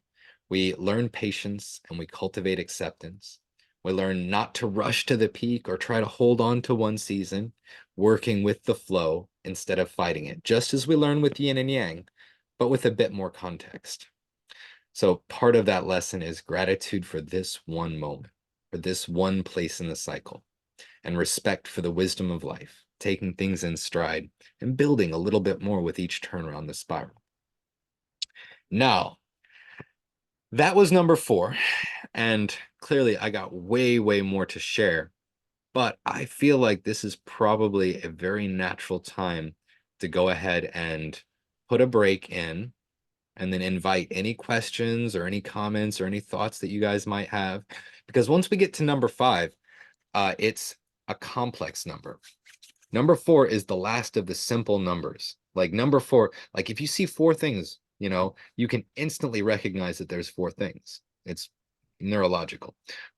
[SPEAKER 1] we learn patience and we cultivate acceptance. We learn not to rush to the peak or try to hold on to one season, working with the flow instead of fighting it, just as we learn with yin and yang, but with a bit more context. So part of that lesson is gratitude for this one moment, for this one place in the cycle, and respect for the wisdom of life, taking things in stride and building a little bit more with each turn around the spiral. Now, that was number 4, and clearly I got way, way more to share, but I feel like this is probably a very natural time to go ahead and put a break in and then invite any questions or any comments or any thoughts that you guys might have. Because once we get to number 5, it's a complex number. Number 4 is the last of the simple numbers. Like number 4, like if you see 4 things, you can instantly recognize that there's 4 things. It's neurological.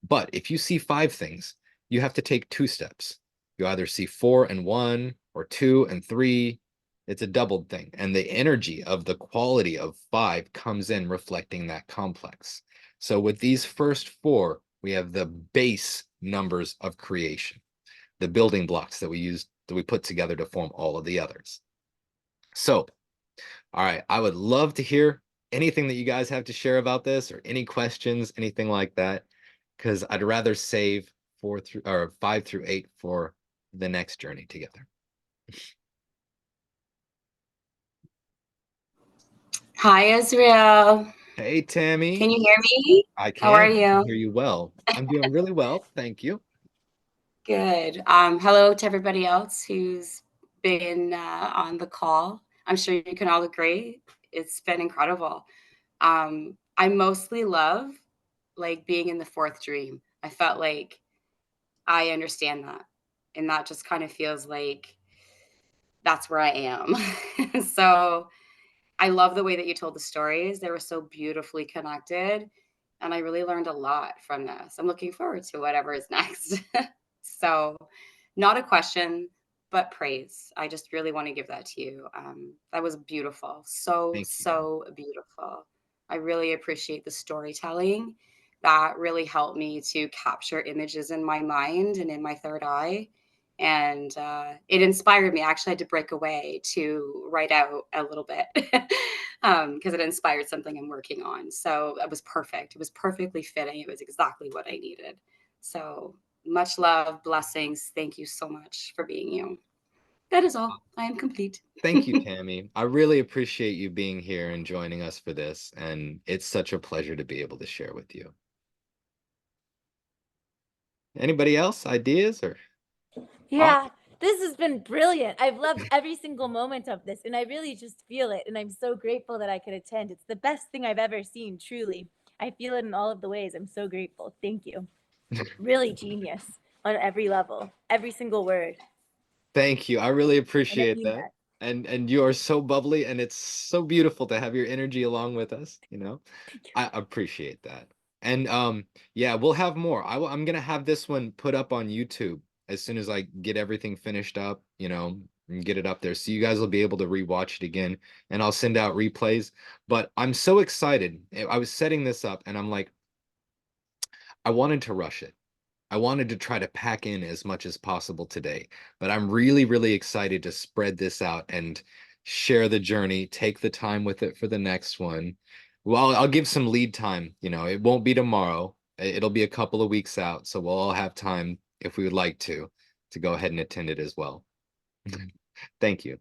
[SPEAKER 1] But if you see 5 things, you have to take 2 steps. You either see 4 and 1 or 2 and 3. It's a doubled thing. And the energy of the quality of 5 comes in reflecting that complex. So with these first 4, we have the base numbers of creation, the building blocks that we put together to form all of the others. So, all right, I would love to hear anything that you guys have to share about this or any questions, anything like that, because I'd rather save 5 through 8 for the next journey together.
[SPEAKER 5] Hi, Israel.
[SPEAKER 1] Hey, Tammy.
[SPEAKER 5] Can you hear me?
[SPEAKER 1] I can.
[SPEAKER 5] How are
[SPEAKER 1] I can
[SPEAKER 5] you?
[SPEAKER 1] hear you well. I'm doing really well, thank you.
[SPEAKER 5] Good. Hello to everybody else who's been on the call. I'm sure you can all agree it's been incredible. I mostly love like being in the 4th dream. I felt like I understand that, and that just kind of feels like that's where I am. So I love the way that you told the stories. They were so beautifully connected. And I really learned a lot from this. I'm looking forward to whatever is next. So, not a question, but praise. I just really want to give that to you. That was beautiful. So,
[SPEAKER 1] Thank you.
[SPEAKER 5] so beautiful. I really appreciate the storytelling. That really helped me to capture images in my mind and in my third eye. And it inspired me. I actually had to break away to write out a little bit because it inspired something I'm working on. So it was perfect. It was perfectly fitting. It was exactly what I needed. So much love, blessings. Thank you so much for being you. That is all. I am complete.
[SPEAKER 1] Thank you, Tammy. I really appreciate you being here and joining us for this, and it's such a pleasure to be able to share with you. Anybody else? Ideas or?
[SPEAKER 4] Yeah, this has been brilliant. I've loved every single moment of this, and I really just feel it. And I'm so grateful that I could attend. It's the best thing I've ever seen, truly. I feel it in all of the ways. I'm so grateful. Thank you. Really genius on every level, every single word.
[SPEAKER 1] Thank you. I really
[SPEAKER 4] And I
[SPEAKER 1] appreciate
[SPEAKER 4] mean
[SPEAKER 1] that.
[SPEAKER 4] that.
[SPEAKER 1] And you are so bubbly, and it's so beautiful to have your energy along with us, I appreciate that. And yeah, we'll have more. I'm gonna have this one put up on YouTube as soon as I get everything finished up, and get it up there. So you guys will be able to rewatch it again, and I'll send out replays. But I'm so excited. I was setting this up and I'm like, I wanted to rush it. I wanted to try to pack in as much as possible today, but I'm really, really excited to spread this out and share the journey, take the time with it for the next one. Well, I'll give some lead time, it won't be tomorrow. It'll be a couple of weeks out, so we'll all have time if we would like to go ahead and attend it as well. Thank you.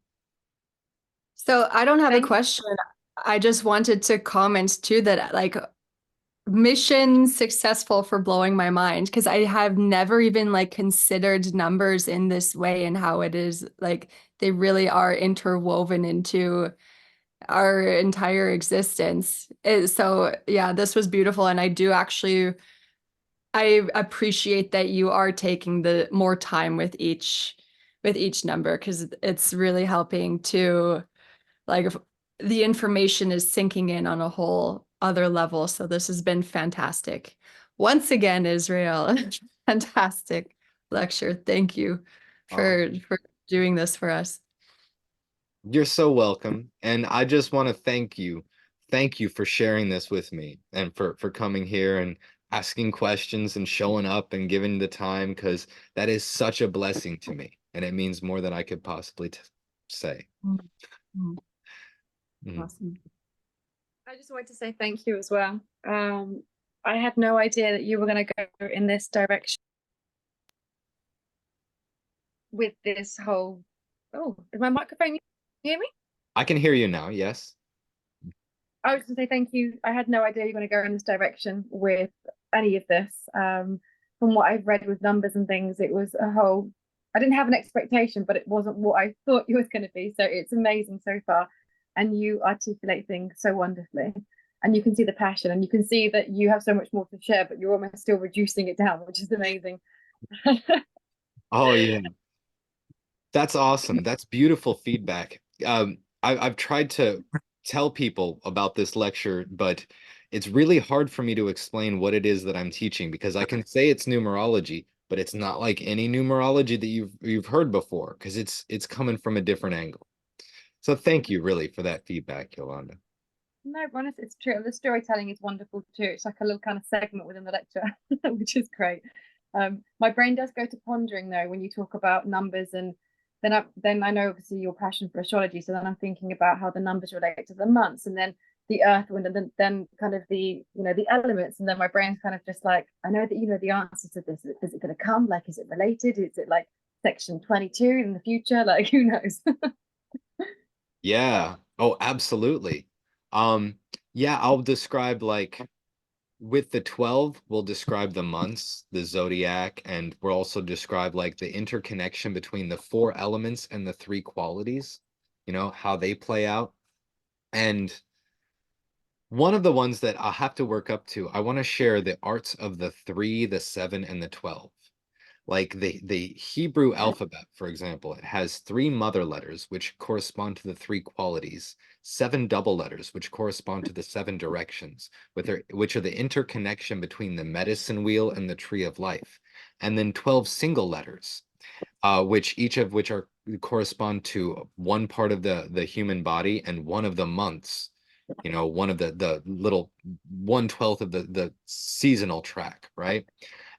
[SPEAKER 3] So I don't have a
[SPEAKER 2] Thank-
[SPEAKER 3] question. I just wanted to comment too that like mission successful for blowing my mind because I have never even like considered numbers in this way and how it is like they really are interwoven into our entire existence. So yeah, this was beautiful and I appreciate that you are taking the more time with each number because it's really helping to like the information is sinking in on a whole other level. So this has been fantastic. Once again, Israel, fantastic lecture. Thank you for doing this for us.
[SPEAKER 1] You're so welcome. And I just want to thank you. Thank you for sharing this with me and for coming here and asking questions and showing up and giving the time, because that is such a blessing to me. And it means more than I could possibly say.
[SPEAKER 3] Mm.
[SPEAKER 1] Mhm.
[SPEAKER 3] Awesome.
[SPEAKER 2] I just wanted to say thank you as well. I had no idea that you were going to go in this direction with this whole. Oh, is my microphone? You hear me?
[SPEAKER 1] I can hear you now. Yes.
[SPEAKER 2] I was going to say thank you. I had no idea you're going to go in this direction with any of this. From what I've read with numbers and things, it was a whole. I didn't have an expectation, but it wasn't what I thought it was going to be. So it's amazing so far, and you articulate things so wonderfully, and you can see the passion, and you can see that you have so much more to share, but you're almost still reducing it down, which is amazing.
[SPEAKER 1] Oh, yeah. That's awesome. That's beautiful feedback. I've tried to tell people about this lecture, but it's really hard for me to explain what it is that I'm teaching, because I can say it's numerology, but it's not like any numerology that you've heard before, because it's coming from a different angle. So thank you really for that feedback, Yolanda.
[SPEAKER 2] No, honestly, it's true. The storytelling is wonderful too. It's like a little kind of segment within the lecture, which is great. My brain does go to pondering though when you talk about numbers, and then I know obviously your passion for astrology. So then I'm thinking about how the numbers relate to the months, and then the earth, wind, and then kind of the the elements, and then my brain's kind of just like, I know that you know the answers to this. Is it going to come? Like, is it related? Is it like section 22 in the future? Like, who knows?
[SPEAKER 1] Yeah. Oh, absolutely. Yeah, I'll describe like with the 12, we'll describe the months, the zodiac, and we'll also describe like the interconnection between the four elements and the three qualities, how they play out. And one of the ones that I'll have to work up to, I want to share the arts of the 3, the 7, and the 12. Like the Hebrew alphabet, for example, it has 3 mother letters, which correspond to the 3 qualities, 7 double letters, which correspond to the 7 directions, which are the interconnection between the medicine wheel and the tree of life, and then 12 single letters, which each of which are correspond to one part of the human body and one of the months, one of the little 1/12 of the seasonal track, right?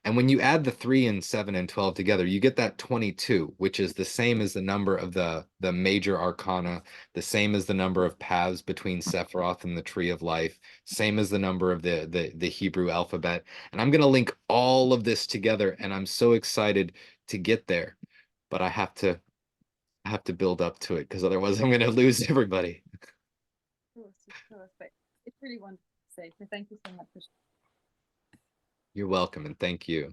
[SPEAKER 1] And when you add the 3 and 7 and 12 together, you get that 22, which is the same as the number of the major arcana, the same as the number of paths between Sephiroth and the Tree of Life, same as the number of the Hebrew alphabet. And I'm going to link all of this together, and I'm so excited to get there. But I have to build up to it, because otherwise I'm going to lose everybody.
[SPEAKER 2] Of course, but it's really wonderful to say. So thank you so much for.
[SPEAKER 1] You're welcome, and thank you.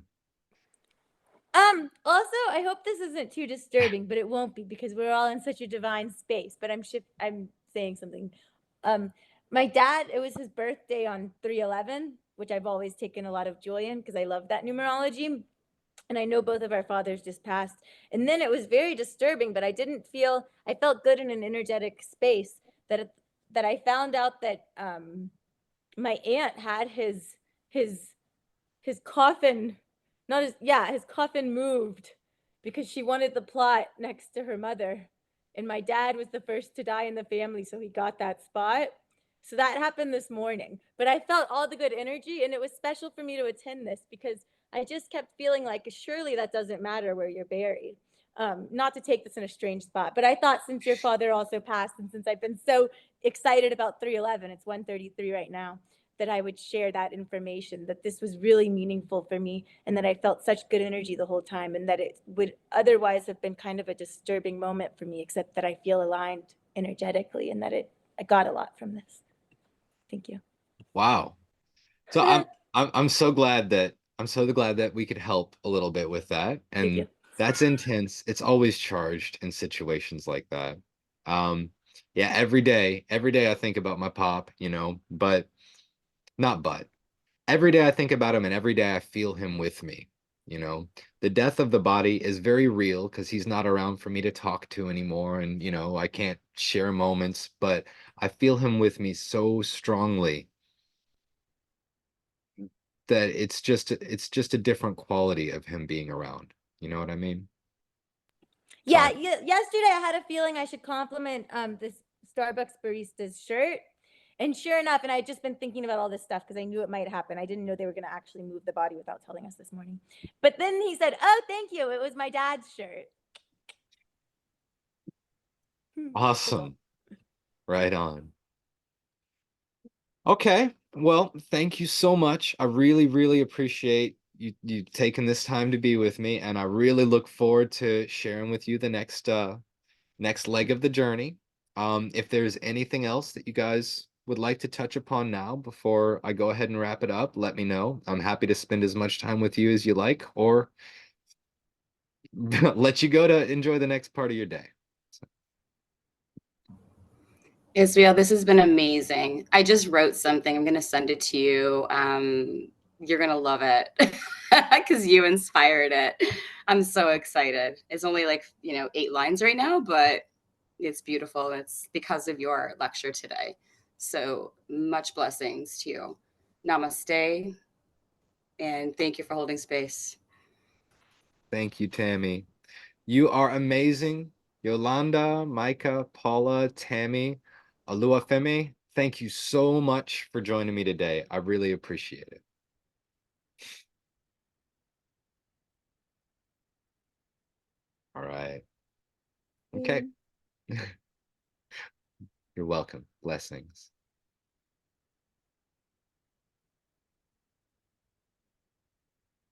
[SPEAKER 4] Also, I hope this isn't too disturbing, but it won't be, because we're all in such a divine space. But I'm saying something. My dad, it was his birthday on 3/11, which I've always taken a lot of joy in because I love that numerology. And I know both of our fathers just passed. And then it was very disturbing, but I felt good in an energetic space that I found out that my aunt had his coffin, not his yeah his coffin moved because she wanted the plot next to her mother, and my dad was the first to die in the family, so he got that spot. So that happened this morning, but I felt all the good energy, and it was special for me to attend this because I just kept feeling like surely that doesn't matter where you're buried. Not to take this in a strange spot, but I thought since your father also passed, and since I've been so excited about 3/11, it's 1:33 right now, that I would share that information, that this was really meaningful for me, and that I felt such good energy the whole time, and that it would otherwise have been kind of a disturbing moment for me, except that I feel aligned energetically, and that I got a lot from this. Thank you.
[SPEAKER 1] Wow. So I'm so glad that we could help a little bit with that.
[SPEAKER 4] Thank
[SPEAKER 1] And
[SPEAKER 4] you.
[SPEAKER 1] that's intense. It's always charged in situations like that. Yeah, every day I think about my pop, but not but. Every day I think about him, and every day I feel him with me. The death of the body is very real because he's not around for me to talk to anymore, and I can't share moments, but I feel him with me so strongly that it's just a different quality of him being around. You know what I mean? So
[SPEAKER 4] Yeah, yesterday I had a feeling I should compliment this Starbucks barista's shirt. And sure enough, and I had just been thinking about all this stuff because I knew it might happen. I didn't know they were going to actually move the body without telling us this morning. But then he said, "Oh, thank you. It was my dad's shirt."
[SPEAKER 1] awesome. Right on. Okay. Well, thank you so much. I really, really appreciate you taking this time to be with me, and I really look forward to sharing with you the next leg of the journey. If there's anything else that you guys would like to touch upon now before I go ahead and wrap it up, let me know. I'm happy to spend as much time with you as you like, or let you go to enjoy the next part of your day.
[SPEAKER 5] Israel, this has been amazing. I just wrote something. I'm going to send it to you. You're going to love it because you inspired it. I'm so excited. It's only like, 8 lines right now, but it's beautiful. It's because of your lecture today. So much blessings to you. Namaste. And thank you for holding space.
[SPEAKER 1] Thank you, Tammy. You are amazing. Yolanda, Micah, Paula, Tammy, Aluafemi, thank you so much for joining me today. I really appreciate it. All right. Okay. You're welcome. Blessings.